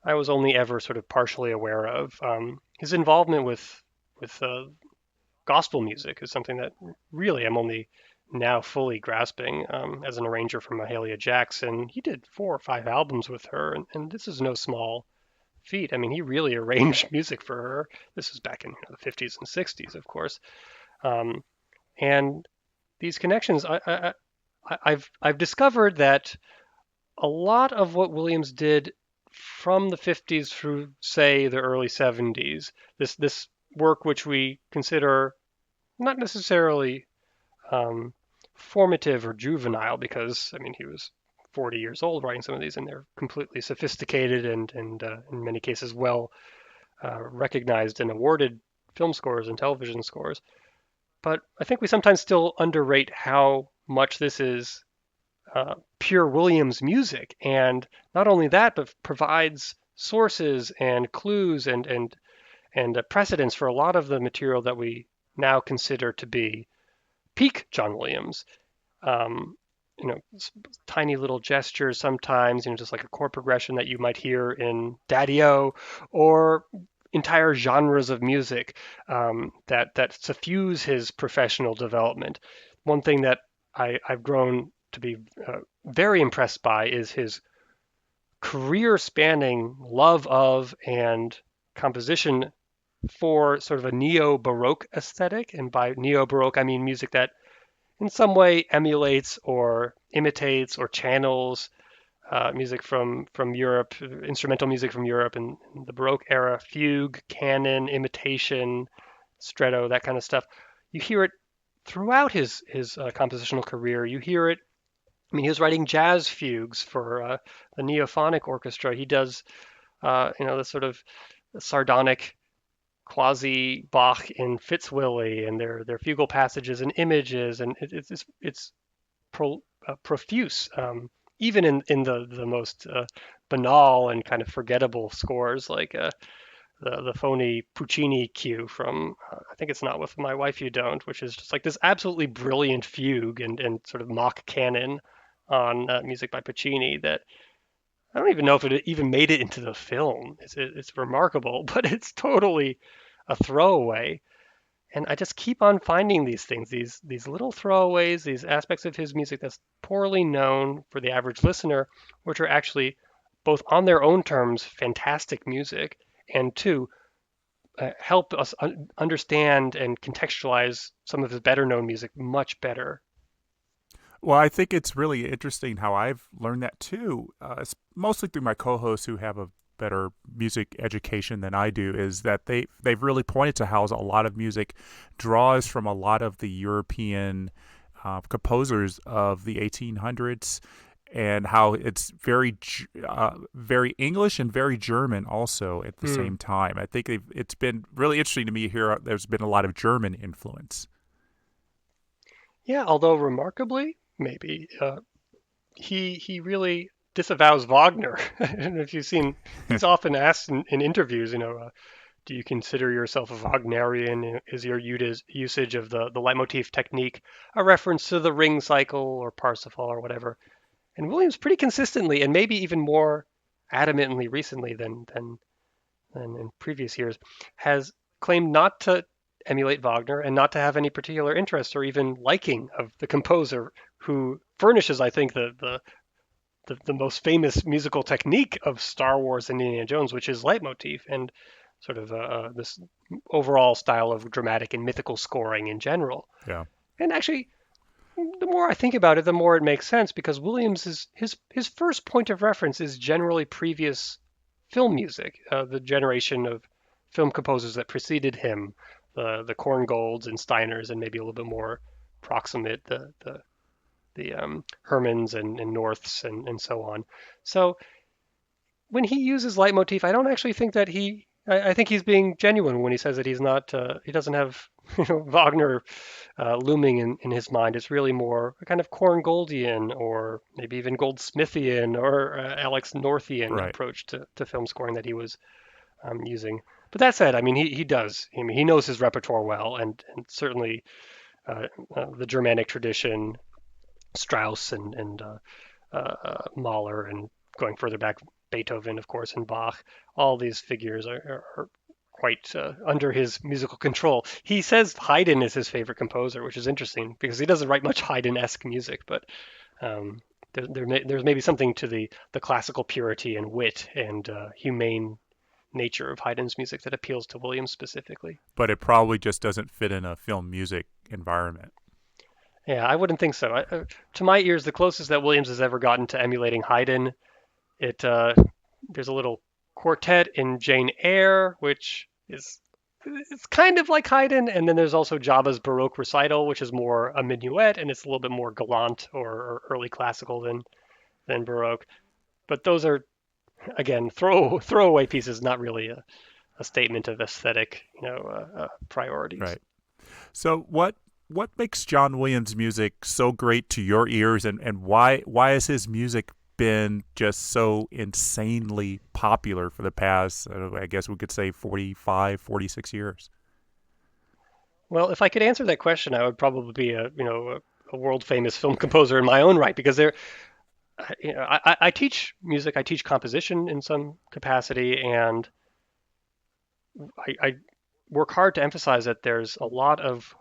I was only ever sort of partially aware of. His involvement with gospel music is something that really I'm only now fully grasping. As an arranger for Mahalia Jackson, he did 4 or 5 albums with her, and this is no small feat. I mean, he really arranged music for her. This was back in the 50s and 60s, of course. Um, and these connections, I've discovered that a lot of what Williams did from the 50s through, say, the early 70s, this work which we consider not necessarily um, formative or juvenile, because I mean he was 40 years old writing some of these, and they're completely sophisticated and in many cases well recognized and awarded film scores and television scores. But I think we sometimes still underrate how much this is pure Williams music, and not only that, but provides sources and clues and precedents for a lot of the material that we now consider to be peak John Williams. Um, tiny little gestures sometimes, just like a chord progression that you might hear in Daddy-O, or entire genres of music that suffuse his professional development. One thing that I've grown to be very impressed by is his career spanning love of and composition for sort of a neo Baroque aesthetic. And by neo Baroque, I mean music that in some way emulates or imitates or channels music from Europe, instrumental music from Europe in the Baroque era, fugue, canon, imitation, stretto, that kind of stuff. You hear it throughout his compositional career. You hear it. I mean, he was writing jazz fugues for the Neophonic Orchestra. He does, the sort of sardonic quasi Bach in Fitzwilly, and their fugal passages and images, and it's profuse, even in the most banal and kind of forgettable scores, like the phony Puccini cue from I think it's Not With My Wife You Don't, which is just like this absolutely brilliant fugue and sort of mock canon on music by Puccini that I don't even know if it even made it into the film. It's remarkable, but it's totally a throwaway. And I just keep on finding these things, these little throwaways, these aspects of his music that's poorly known for the average listener, which are actually both on their own terms fantastic music, and two, help us understand and contextualize some of his better known music much better. Well, I think it's really interesting how I've learned that too. It's mostly through my co-hosts who have a better music education than I do. Is that they've really pointed to how a lot of music draws from a lot of the European composers of the 1800s, and how it's very English and very German also at the Hmm. same time. I think it's been really interesting to me here. There's been a lot of German influence. Yeah, although remarkably, maybe he really disavows Wagner. I don't know if you've seen, he's often asked in interviews, do you consider yourself a Wagnerian? Is your usage of the leitmotif technique a reference to the ring cycle or Parsifal or whatever? And Williams pretty consistently, and maybe even more adamantly recently than in previous years, has claimed not to emulate Wagner and not to have any particular interest or even liking of the composer who furnishes, I think, the most famous musical technique of Star Wars and Indiana Jones, which is leitmotif and sort of this overall style of dramatic and mythical scoring in general. Yeah. And actually, the more I think about it, the more it makes sense because Williams is his first point of reference is generally previous film music, the generation of film composers that preceded him, the Korngolds and Steiners, and maybe a little bit more proximate, the Hermans and Norths and so on. So when he uses leitmotif, I don't actually think that I think he's being genuine when he says that he's not. He doesn't have Wagner looming in his mind. It's really more a kind of Korngoldian or maybe even Goldsmithian or Alex Northian Right. approach to film scoring that he was using. But that said, I mean, he does. I mean, he knows his repertoire well, and certainly the Germanic tradition, Strauss and Mahler, and going further back, Beethoven, of course, and Bach. All these figures are quite under his musical control. He says Haydn is his favorite composer, which is interesting because he doesn't write much Haydn-esque music, but um, there's maybe something to the classical purity and wit and humane nature of Haydn's music that appeals to Williams specifically. But it probably just doesn't fit in a film music environment. Yeah, I wouldn't think so. To my ears, the closest that Williams has ever gotten to emulating Haydn, it there's a little quartet in Jane Eyre, which is it's kind of like Haydn, and then there's also Jabba's Baroque recital, which is more a minuet, and it's a little bit more galant or early classical than Baroque. But those are again throwaway pieces, not really a statement of aesthetic, priorities. Right. So what makes John Williams' music so great to your ears, and why has his music been just so insanely popular for the past, I guess we could say 45, 46 years? Well, if I could answer that question, I would probably be a world famous film composer in my own right because I teach music, I teach composition in some capacity, and I work hard to emphasize that there's a lot of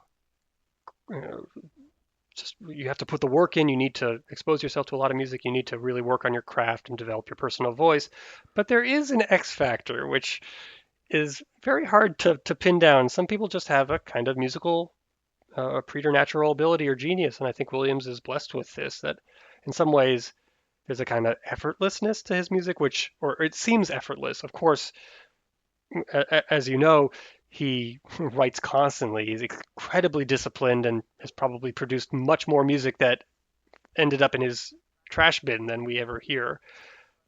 just you have to put the work in. You need to expose yourself to a lot of music. You need to really work on your craft and develop your personal voice. But there is an X factor, which is very hard to pin down. Some people just have a kind of musical preternatural ability or genius, and I think Williams is blessed with this. That in some ways there's a kind of effortlessness to his music, or it seems effortless. Of course, as you know, he writes constantly. He's incredibly disciplined and has probably produced much more music that ended up in his trash bin than we ever hear.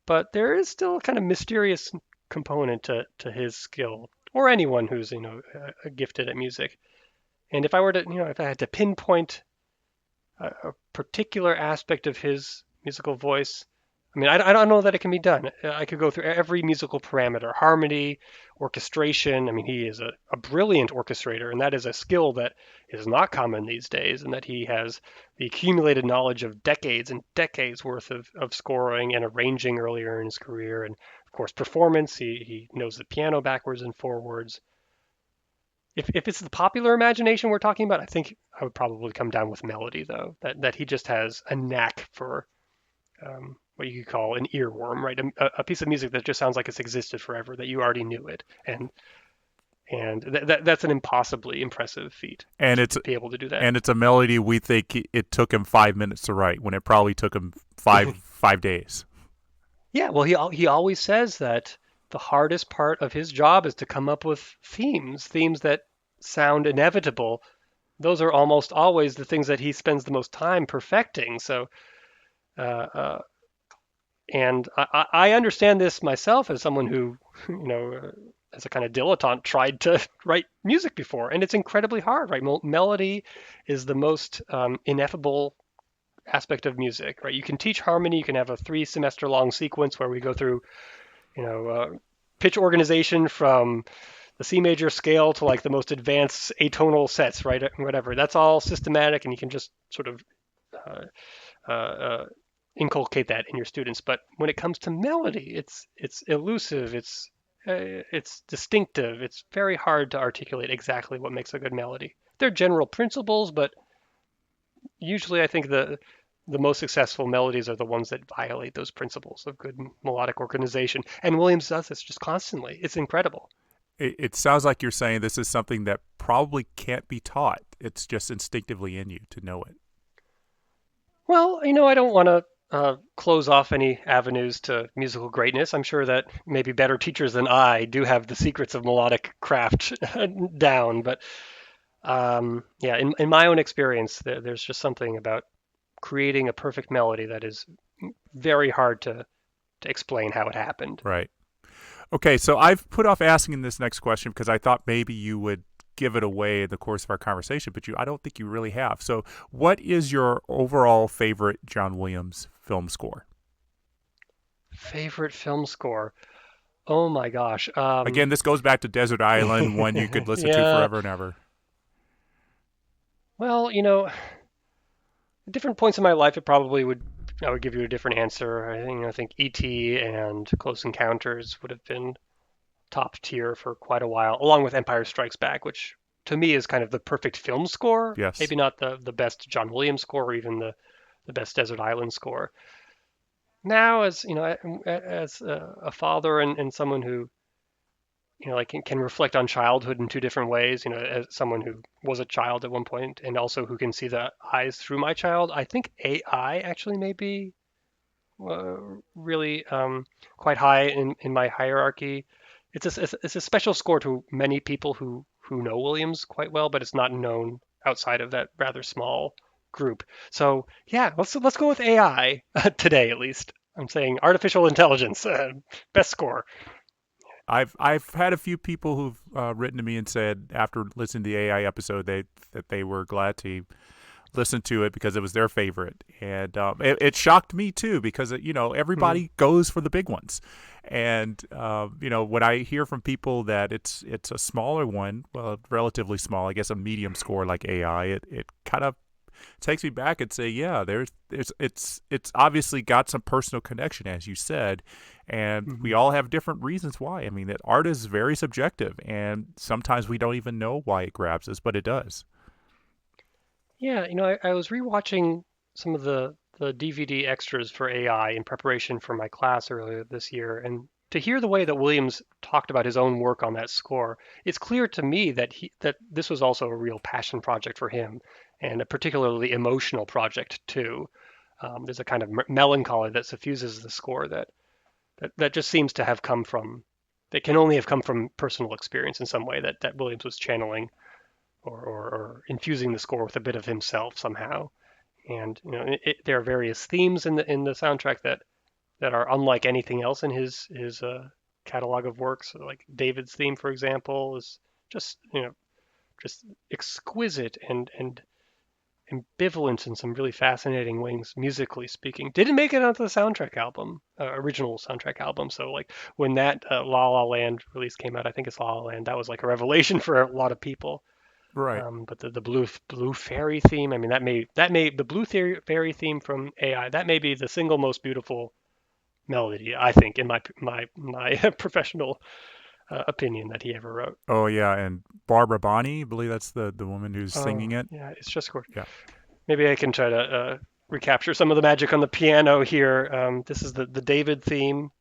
But there is still a kind of mysterious component to his skill, or anyone who's gifted at music. And if I were to, if I had to pinpoint a particular aspect of his musical voice, I mean, I don't know that it can be done. I could go through every musical parameter, harmony, orchestration. I mean, he is a brilliant orchestrator, and that is a skill that is not common these days, and that he has the accumulated knowledge of decades and decades worth of scoring and arranging earlier in his career. And of course, performance, he knows the piano backwards and forwards. If it's the popular imagination we're talking about, I think I would probably come down with melody, though, that he just has a knack for what you could call an earworm, right? A piece of music that just sounds like it's existed forever, that you already knew it, and that's an impossibly impressive feat And to be able to do that. and it's a melody we think it took him 5 minutes to write when it probably took him five days. Yeah, well, he always says that the hardest part of his job is to come up with themes that sound inevitable. Those are almost always the things that he spends the most time perfecting. So, uh, uh, and I understand this myself as someone who, as a kind of dilettante, tried to write music before, and it's incredibly hard, right? Melody is the most ineffable aspect of music, right? You can teach harmony. You can have a 3 semester long sequence where we go through, pitch organization from the C major scale to like the most advanced atonal sets, right? Whatever. That's all systematic, and you can just sort of uh, uh, inculcate that in your students. But when it comes to melody, it's elusive. It's distinctive. It's very hard to articulate exactly what makes a good melody. There are general principles, but usually I think the most successful melodies are the ones that violate those principles of good melodic organization. And Williams does this just constantly. It's incredible. It sounds like you're saying this is something that probably can't be taught. It's just instinctively in you to know it. Well, I don't want to close off any avenues to musical greatness. I'm sure that maybe better teachers than I do have the secrets of melodic craft down. But yeah, in my own experience, there's just something about creating a perfect melody that is very hard to explain how it happened. Right. Okay, so I've put off asking this next question because I thought maybe you would give it away in the course of our conversation, but I don't think you really have. So, what is your overall favorite John Williams film score? Favorite film score? Oh my gosh. Again, this goes back to Desert Island, one you could listen to Yeah. forever and ever. Well, at different points in my life, it probably would. I would give you a different answer. I think E.T. and Close Encounters would have been top tier for quite a while, along with Empire Strikes Back, which to me is kind of the perfect film score. Yes. Maybe not the best John Williams score or even the best Desert Island score. Now, as as a father and someone who like can reflect on childhood in two different ways. As someone who was a child at one point and also who can see the eyes through my child, I think AI actually may be uh, really quite high in my hierarchy. It's a special score to many people who know Williams quite well, but it's not known outside of that rather small group. So yeah, let's go with AI today at least. I'm saying artificial intelligence, best score. I've had a few people who've written to me and said after listening to the AI episode that they were glad to listen to it because it was their favorite, and it shocked me too because Mhm. everybody goes for the big ones, and when I hear from people that it's a smaller one, well, relatively small, I guess a medium score like AI, it kind of takes me back and say, yeah, there's it's obviously got some personal connection, as you said, and we Mhm. all have different reasons why. I mean, that art is very subjective, and sometimes we don't even know why it grabs us, but it does. Yeah, I was rewatching some of the DVD extras for AI in preparation for my class earlier this year, and to hear the way that Williams talked about his own work on that score, it's clear to me that this was also a real passion project for him, and a particularly emotional project too. There's a kind of melancholy that suffuses the score that just seems to have come from that can only have come from personal experience in some way that Williams was channeling or infusing the score with a bit of himself somehow. And there are various themes in the soundtrack that are unlike anything else in his catalog of works. So like David's theme, for example, is just just exquisite and ambivalent in some really fascinating ways, musically speaking. Didn't make it onto the soundtrack album, original soundtrack album. So like when that La La Land release came out, I think it's La La Land. That was like a revelation for a lot of people. Right. But the blue fairy theme, I mean, that may the fairy theme from AI, that may be the single most beautiful melody I think in my professional opinion that he ever wrote. Oh yeah, and Barbara Bonney, I believe that's the woman who's Oh singing it. yeah, it's just gorgeous. Yeah. Maybe I can try to recapture some of the magic on the piano here. This is the David theme.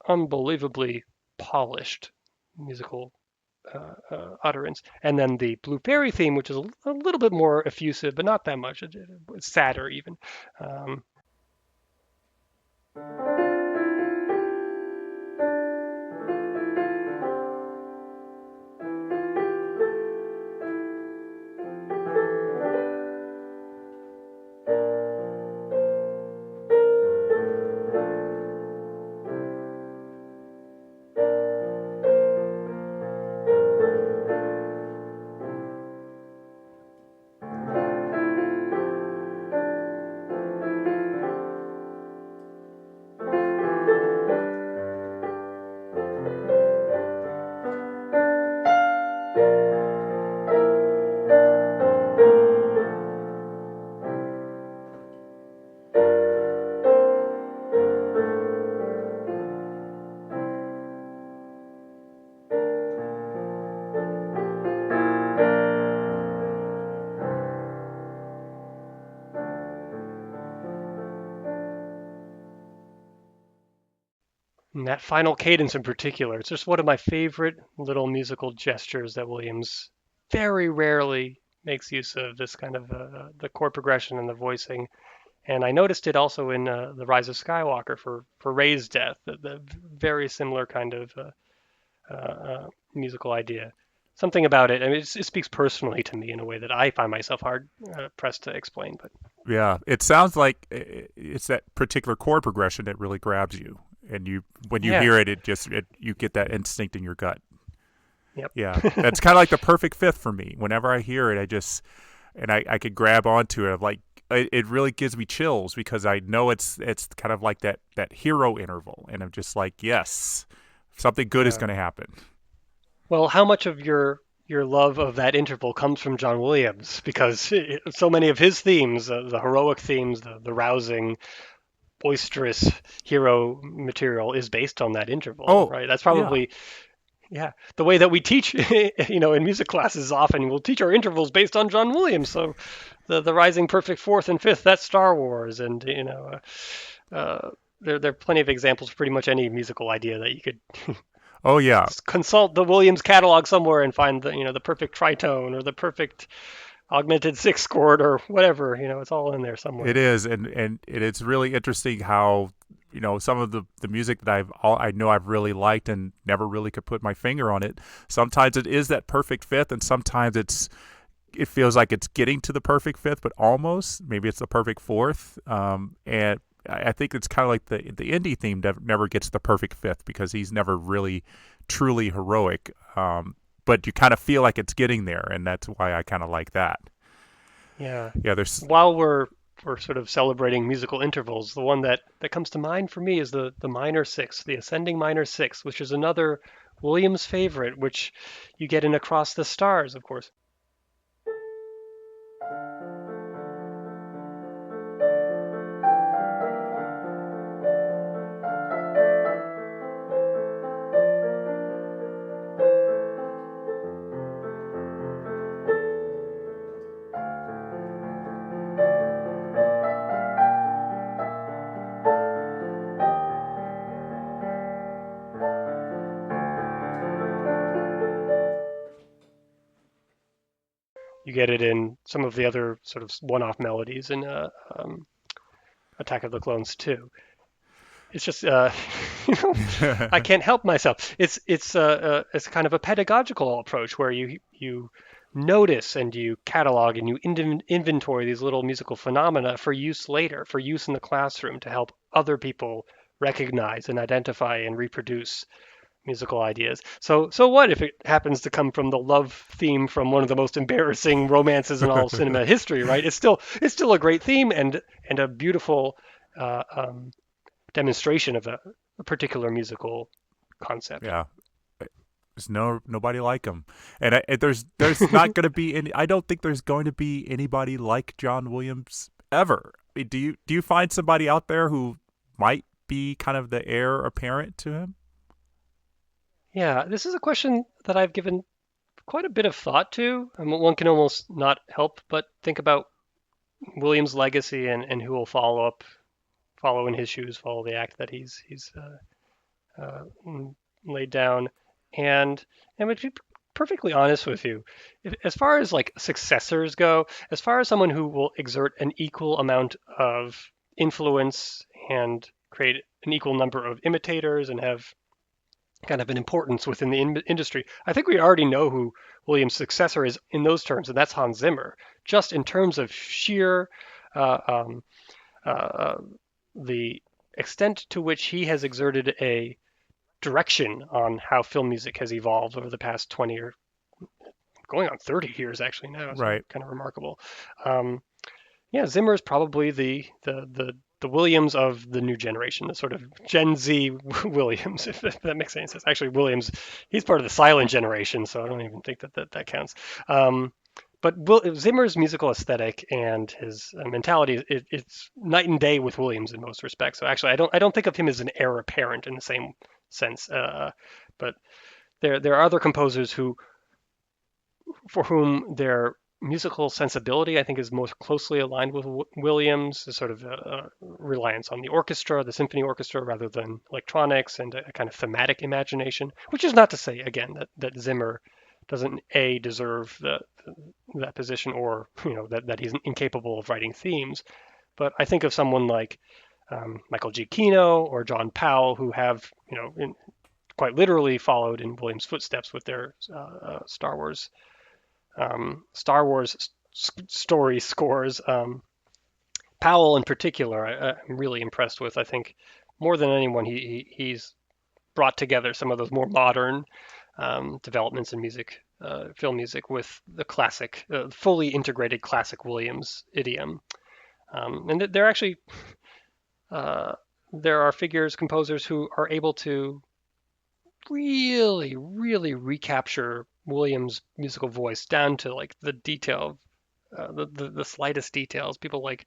Unbelievably polished musical utterance. And then the Blue Fairy theme, which is a little bit more effusive, but not that much. It's sadder even. Um, And that final cadence in particular, it's just one of my favorite little musical gestures that Williams very rarely makes use of, this kind of the chord progression and the voicing. And I noticed it also in The Rise of Skywalker for Rey's death, the very similar kind of musical idea. Something about it, I mean, it speaks personally to me in a way that I find myself hard pressed to explain. But Yeah, it sounds like it's that particular chord progression that really grabs you, and when you yeah, hear it, you get that instinct in your gut. yep. Yeah, that's kind of like the perfect fifth for me. Whenever I hear it, I could grab onto it. Like it really gives me chills because I know it's kind of like that hero interval, and I'm just like, yes, something good is Yeah. going to happen. Well, how much of your love of that interval comes from John Williams? Because so many of his themes, the heroic themes, the rousing, boisterous hero material, is based on that interval, Oh, right? That's yeah, probably, yeah, the way that we teach, in music classes often we'll teach our intervals based on John Williams. So the rising perfect fourth and fifth, that's Star Wars, and there are plenty of examples for pretty much any musical idea that you could oh yeah, consult the Williams catalog somewhere and find the perfect tritone or the perfect augmented sixth chord or whatever. It's all in there it somewhere. is, and it's really interesting how some of the music that I know I've really liked and never really could put my finger on it. Sometimes it is that perfect fifth, and sometimes it feels like it's getting to the perfect fifth, but almost maybe it's the perfect fourth. And I think it's kind of like the indie theme never gets the perfect fifth because he's never really truly heroic. But you kind of feel like it's getting there, and that's why I kind of like that. Yeah. Yeah, there's While we're sort of celebrating musical intervals, the one that comes to mind for me is the minor sixth, the ascending minor sixth, which is another Williams favorite, which you get in Across the Stars, of course. You get it in some of the other sort of one-off melodies in um, Attack of the Clones too. It's just you know I can't help myself. It's kind of a pedagogical approach where you notice and you catalog and you inventory these little musical phenomena for use later, for use in the classroom to help other people recognize and identify and reproduce musical ideas. So what if it happens to come from the love theme from one of the most embarrassing romances in all cinema history, right? It's still a great theme and a beautiful uh, um, demonstration of a particular musical concept. yeah. There's nobody like him, and there's not going to be any. I don't think there's going to be anybody like John Williams ever. I mean, do you find somebody out there who might be kind of the heir apparent to him? Yeah, this is a question that I've given quite a bit of thought to. One can almost not help but think about Williams' legacy and who will follow in his shoes, follow the act that he's laid down. And and to be perfectly honest with you, as far as like successors go, as far as someone who will exert an equal amount of influence and create an equal number of imitators and have kind of an importance within the industry, I think we already know who Williams' successor is in those terms, and that's Hans Zimmer. Just in terms of sheer uh, um, uh, the extent to which he has exerted a direction on how film music has evolved over the past 20 or going on 30 years actually now, so Right. kind of remarkable. Um, yeah, Zimmer is probably the Williams of the new generation, the sort of Gen Z Williams, if that makes any sense. Actually, Williams, he's part of the silent generation, so I don't even think that counts. Um, but Zimmer's musical aesthetic and his mentality, it's night and day with Williams in most respects. So actually, I don't think of him as an heir apparent in the same sense. But there are other composers who for whom their musical sensibility, I think, is most closely aligned with Williams, the sort of reliance on the orchestra, the symphony orchestra, rather than electronics, and a kind of thematic imagination. Which is not to say, again, that Zimmer doesn't deserve that position, or that he's incapable of writing themes. But I think of someone like Michael Giacchino or John Powell, who have quite literally followed in Williams' footsteps with their Star Wars story scores. Powell, in particular, I'm really impressed with. I think more than anyone, he's brought together some of those more modern developments in music, film music, with the classic, fully integrated classic Williams idiom. And they're actually there are composers who are able to really, really recapture Williams' musical voice down to like the detail, the slightest details. People like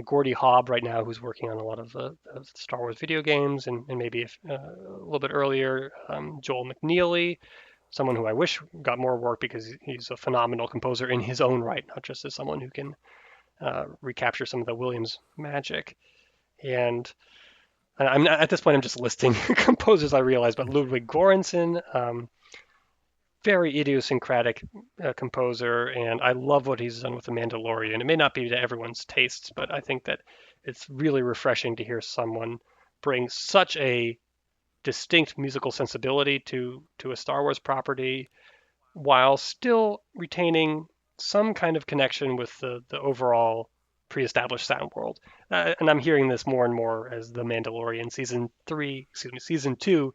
Gordy Hobb right now, who's working on a lot of the Star Wars video games, and maybe a little bit earlier, Joel McNeely, someone who I wish got more work because he's a phenomenal composer in his own right, not just as someone who can recapture some of the Williams magic. And I'm not, at this point, I'm just listing composers I realize, but Ludwig Göransson, very idiosyncratic composer, and I love what he's done with The Mandalorian. It may not be to everyone's tastes, but I think that it's really refreshing to hear someone bring such a distinct musical sensibility to a Star Wars property while still retaining some kind of connection with the overall pre-established sound world. And I'm hearing this more and more as The Mandalorian season 2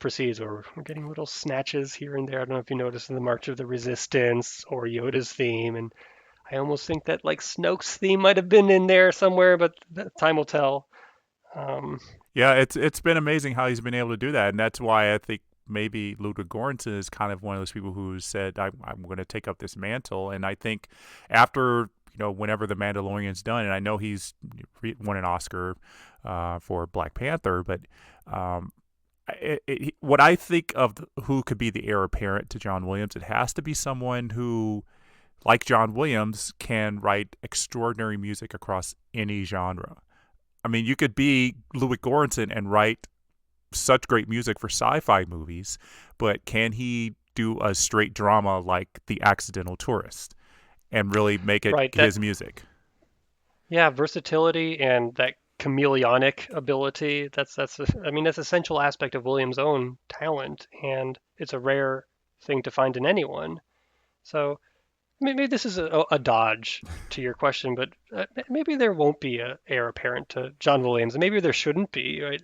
proceeds, where we're getting little snatches here and there. I don't know if you noticed in the March of the Resistance or Yoda's theme, and I almost think that like Snoke's theme might have been in there somewhere, but time will tell. Yeah, it's been amazing how he's been able to do that, and that's why I think maybe Ludwig Göransson is kind of one of those people who said, I'm going to take up this mantle. And I think after, whenever The Mandalorian's done, and I know he's won an Oscar for Black Panther, but what I think of who could be the heir apparent to John Williams, it has to be someone who, like John Williams, can write extraordinary music across any genre. I mean, you could be Ludwig Göransson and write such great music for sci-fi movies, but can he do a straight drama like The Accidental Tourist and really make it his music? Yeah, versatility and that chameleonic ability. That's an essential aspect of Williams' own talent, and it's a rare thing to find in anyone. So maybe this is a dodge to your question, but maybe there won't be an heir apparent to John Williams, and maybe there shouldn't be, right?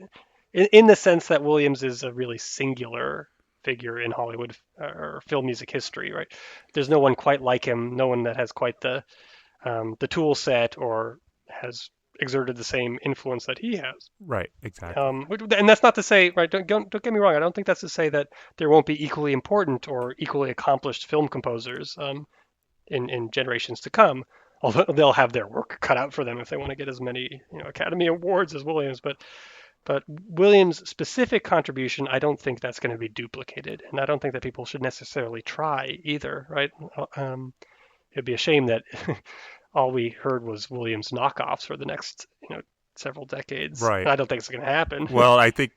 In the sense that Williams is a really singular figure in Hollywood or film music history, right? There's no one quite like him, no one that has quite the tool set or has exerted the same influence that he has. Right, exactly. And that's not to say, right? Don't get me wrong. I don't think that's to say that there won't be equally important or equally accomplished film composers in generations to come. Although they'll have their work cut out for them if they want to get as many Academy Awards as Williams, but Williams' specific contribution, I don't think that's going to be duplicated, and I don't think that people should necessarily try either, right? It'd be a shame that all we heard was Williams knockoffs for the next, several decades. Right. I don't think it's going to happen. Well, I think,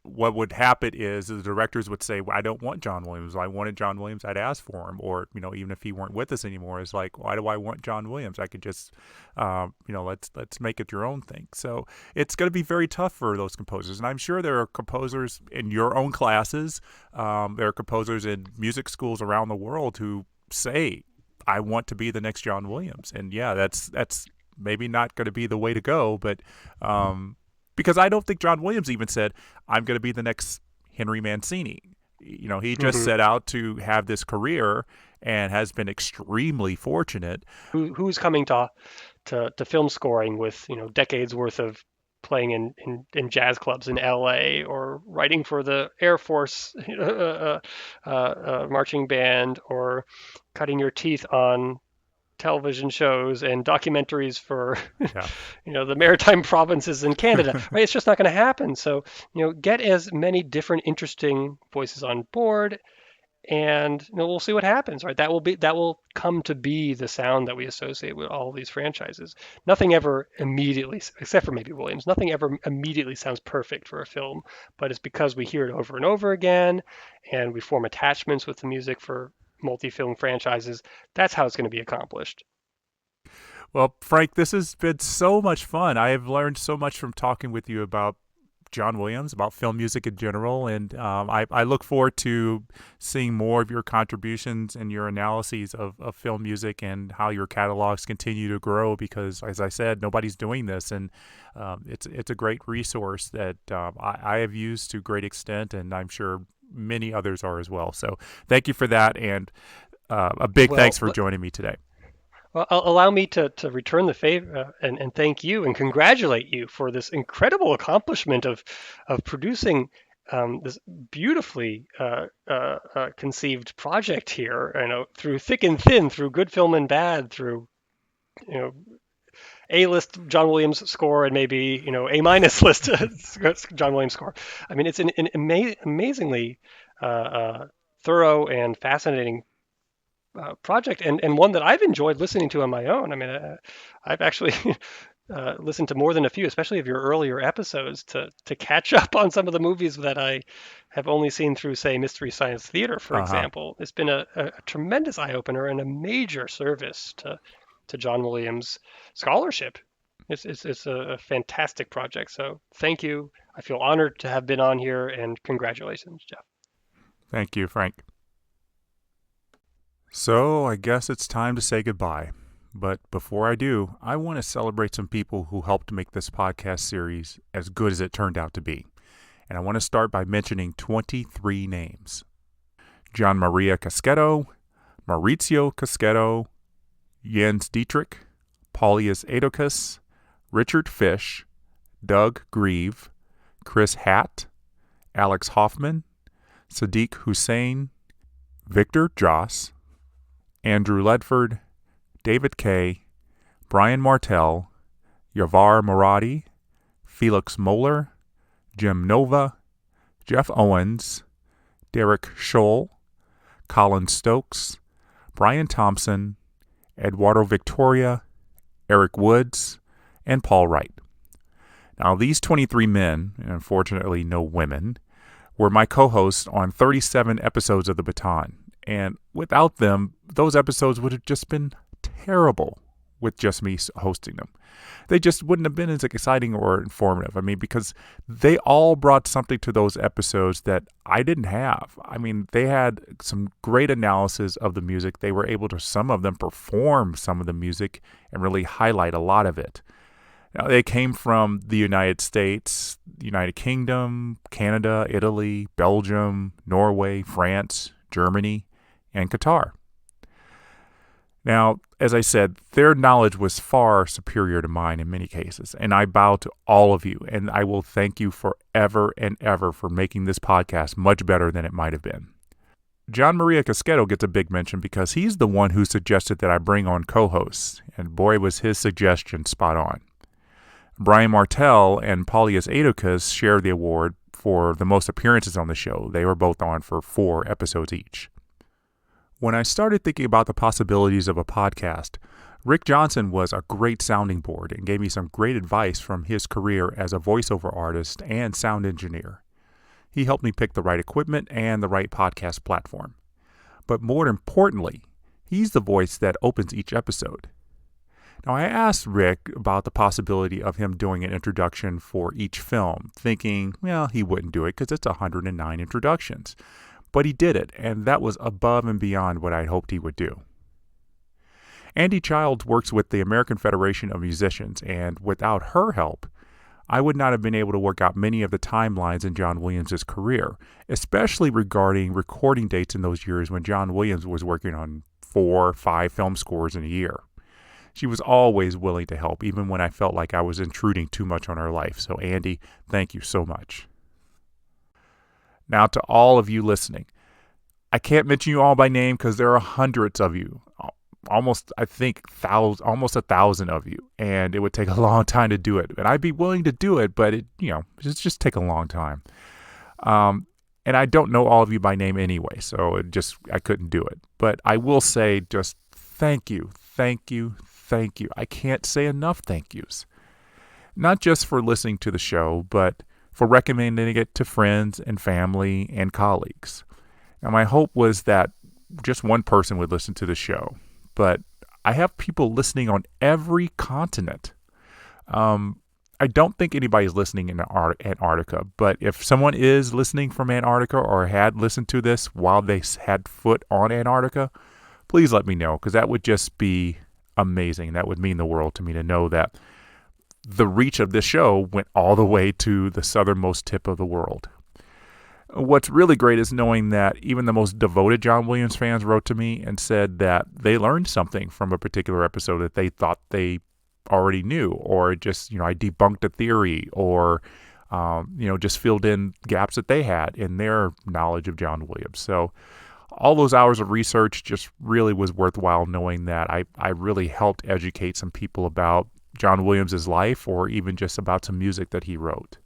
what would happen is the directors would say, well, I don't want John Williams. I wanted John Williams, I'd ask for him. Or, even if he weren't with us anymore, it's like, why do I want John Williams? I could just, let's make it your own thing. So it's going to be very tough for those composers. And I'm sure there are composers in your own classes. There are composers in music schools around the world who say, I want to be the next John Williams. And yeah, that's maybe not going to be the way to go, but because I don't think John Williams even said, I'm going to be the next Henry Mancini. He just set out to have this career and has been extremely fortunate. Who's coming to film scoring with, decades worth of playing in jazz clubs in LA, or writing for the Air Force marching band, or cutting your teeth on television shows and documentaries for the maritime provinces in Canada, right? It's just not going to happen. So get as many different interesting voices on board, and we'll see what happens, right? That will come to be the sound that we associate with all these franchises. Nothing ever immediately, except for maybe Williams, nothing ever immediately sounds perfect for a film, but it's because we hear it over and over again, and we form attachments with the music for multi-film franchises. That's how it's going to be accomplished. Well, Frank, this has been so much fun. I have learned so much from talking with you about John Williams, about film music in general, and I look forward to seeing more of your contributions and your analyses of film music and how your catalogs continue to grow. Because, as I said, nobody's doing this, and it's a great resource that I have used to great extent, and I'm sure many others are as well. So, thank you for that, and a big thanks for joining me today. Well, allow me to return the favor and thank you and congratulate you for this incredible accomplishment of producing this beautifully conceived project here. Through thick and thin, through good film and bad, through A-list John Williams score and maybe A- list John Williams score. I mean, it's an amazingly thorough and fascinating project, and one that I've enjoyed listening to on my own. I mean, I've actually listened to more than a few, especially of your earlier episodes, to catch up on some of the movies that I have only seen through, say, Mystery Science Theater, for example. It's been a tremendous eye opener and a major service to John Williams' scholarship. It's a fantastic project. So thank you. I feel honored to have been on here, and congratulations, Jeff. Thank you, Frank. So I guess it's time to say goodbye. But before I do, I want to celebrate some people who helped make this podcast series as good as it turned out to be. And I want to start by mentioning 23 names. John Maria Caschetto, Maurizio Caschetto, Jens Dietrich, Paulius Adocus, Richard Fish, Doug Grieve, Chris Hatt, Alex Hoffman, Sadiq Hussein, Victor Joss, Andrew Ledford, David Kay, Brian Martell, Yavar Moradi, Felix Moeller, Jim Nova, Jeff Owens, Derek Scholl, Colin Stokes, Brian Thompson, Eduardo Victoria, Eric Woods, and Paul Wright. Now, these 23 men, and unfortunately no women, were my co-hosts on 37 episodes of The Baton. And without them, those episodes would have just been terrible with just me hosting them. They just wouldn't have been as exciting or informative. I mean, because they all brought something to those episodes that I didn't have. I mean, they had some great analysis of the music. They were able to, some of them, perform some of the music and really highlight a lot of it. Now, they came from the United States, the United Kingdom, Canada, Italy, Belgium, Norway, France, Germany, and Qatar. Now, as I said, their knowledge was far superior to mine in many cases, and I bow to all of you, and I will thank you forever and ever for making this podcast much better than it might have been. John Maria Caschetto gets a big mention because he's the one who suggested that I bring on co-hosts, and boy was his suggestion spot on. Brian Martell and Paulius Adocus share the award for the most appearances on the show. They were both on for 4 episodes each. When I started thinking about the possibilities of a podcast, Rick Johnson was a great sounding board and gave me some great advice from his career as a voiceover artist and sound engineer. He helped me pick the right equipment and the right podcast platform. But more importantly, he's the voice that opens each episode. Now, I asked Rick about the possibility of him doing an introduction for each film, thinking, well, he wouldn't do it because it's 109 introductions. But he did it, and that was above and beyond what I'd hoped he would do. Andy Childs works with the American Federation of Musicians, and without her help, I would not have been able to work out many of the timelines in John Williams' career, especially regarding recording dates in those years when John Williams was working on 4 or 5 film scores in a year. She was always willing to help, even when I felt like I was intruding too much on her life. So, Andy, thank you so much. Now, to all of you listening, I can't mention you all by name because there are hundreds of you, almost 1,000 of you, and it would take a long time to do it. And I'd be willing to do it, but it just take a long time. And I don't know all of you by name anyway, so I couldn't do it. But I will say just thank you, thank you, thank you. I can't say enough thank yous. Not just for listening to the show, but for recommending it to friends and family and colleagues. Now, my hope was that just one person would listen to the show, but I have people listening on every continent. I don't think anybody's listening in Antarctica, but if someone is listening from Antarctica or had listened to this while they had foot on Antarctica, please let me know, because that would just be amazing. That would mean the world to me to know that the reach of this show went all the way to the southernmost tip of the world. What's really great is knowing that even the most devoted John Williams fans wrote to me and said that they learned something from a particular episode that they thought they already knew, or just, I debunked a theory, or, just filled in gaps that they had in their knowledge of John Williams. So all those hours of research just really was worthwhile, knowing that I really helped educate some people about John Williams' life, or even just about some music that he wrote.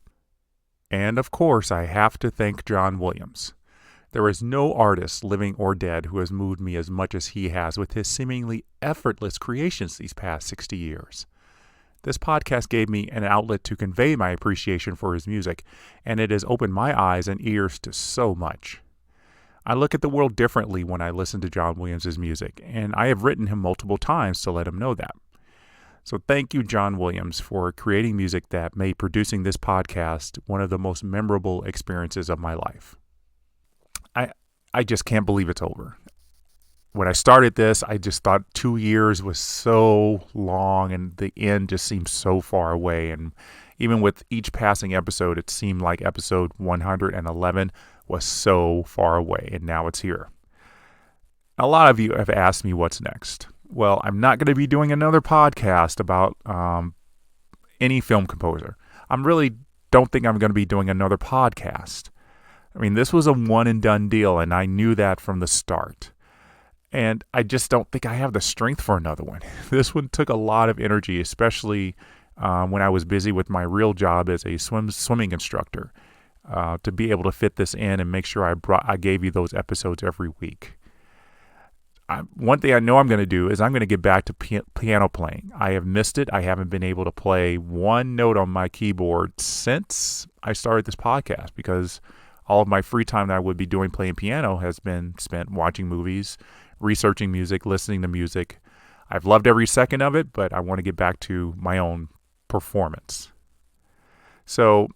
And of course, I have to thank John Williams. There is no artist, living or dead, who has moved me as much as he has with his seemingly effortless creations these past 60 years. This podcast gave me an outlet to convey my appreciation for his music, and it has opened my eyes and ears to so much. I look at the world differently when I listen to John Williams' music, and I have written him multiple times to let him know that. So thank you, John Williams, for creating music that made producing this podcast one of the most memorable experiences of my life. I just can't believe it's over. When I started this, I just thought 2 years was so long, and the end just seemed so far away. And even with each passing episode, it seemed like episode 111 was so far away, and now it's here. A lot of you have asked me what's next. Well, I'm not going to be doing another podcast about any film composer. I really don't think I'm going to be doing another podcast. I mean, this was a one and done deal, and I knew that from the start. And I just don't think I have the strength for another one. This one took a lot of energy, especially when I was busy with my real job as a swimming instructor, to be able to fit this in and make sure I gave you those episodes every week. One thing I know I'm going to do is I'm going to get back to piano playing. I have missed it. I haven't been able to play one note on my keyboard since I started this podcast, because all of my free time that I would be doing playing piano has been spent watching movies, researching music, listening to music. I've loved every second of it, but I want to get back to my own performance. So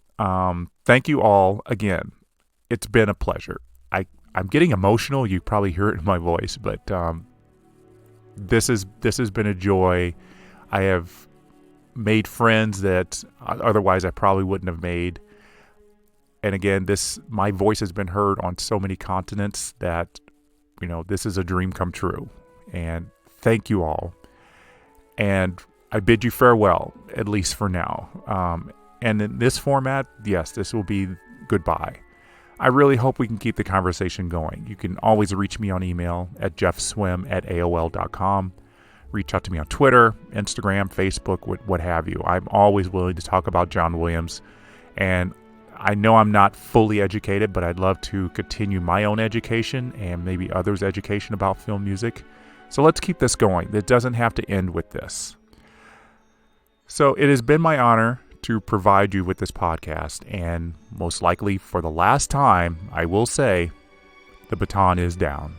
thank you all again. It's been a pleasure. I'm getting emotional. You probably hear it in my voice, but this has been a joy. I have made friends that otherwise I probably wouldn't have made. And again, my voice has been heard on so many continents that, this is a dream come true. And thank you all. And I bid you farewell, at least for now. And in this format, yes, this will be goodbye. I really hope we can keep the conversation going. You can always reach me on email at jeffswim@aol.com. Reach out to me on Twitter, Instagram, Facebook, what have you. I'm always willing to talk about John Williams. And I know I'm not fully educated, but I'd love to continue my own education and maybe others' education about film music. So let's keep this going. It doesn't have to end with this. So it has been my honor to provide you with this podcast, and most likely for the last time, I will say, the baton is down.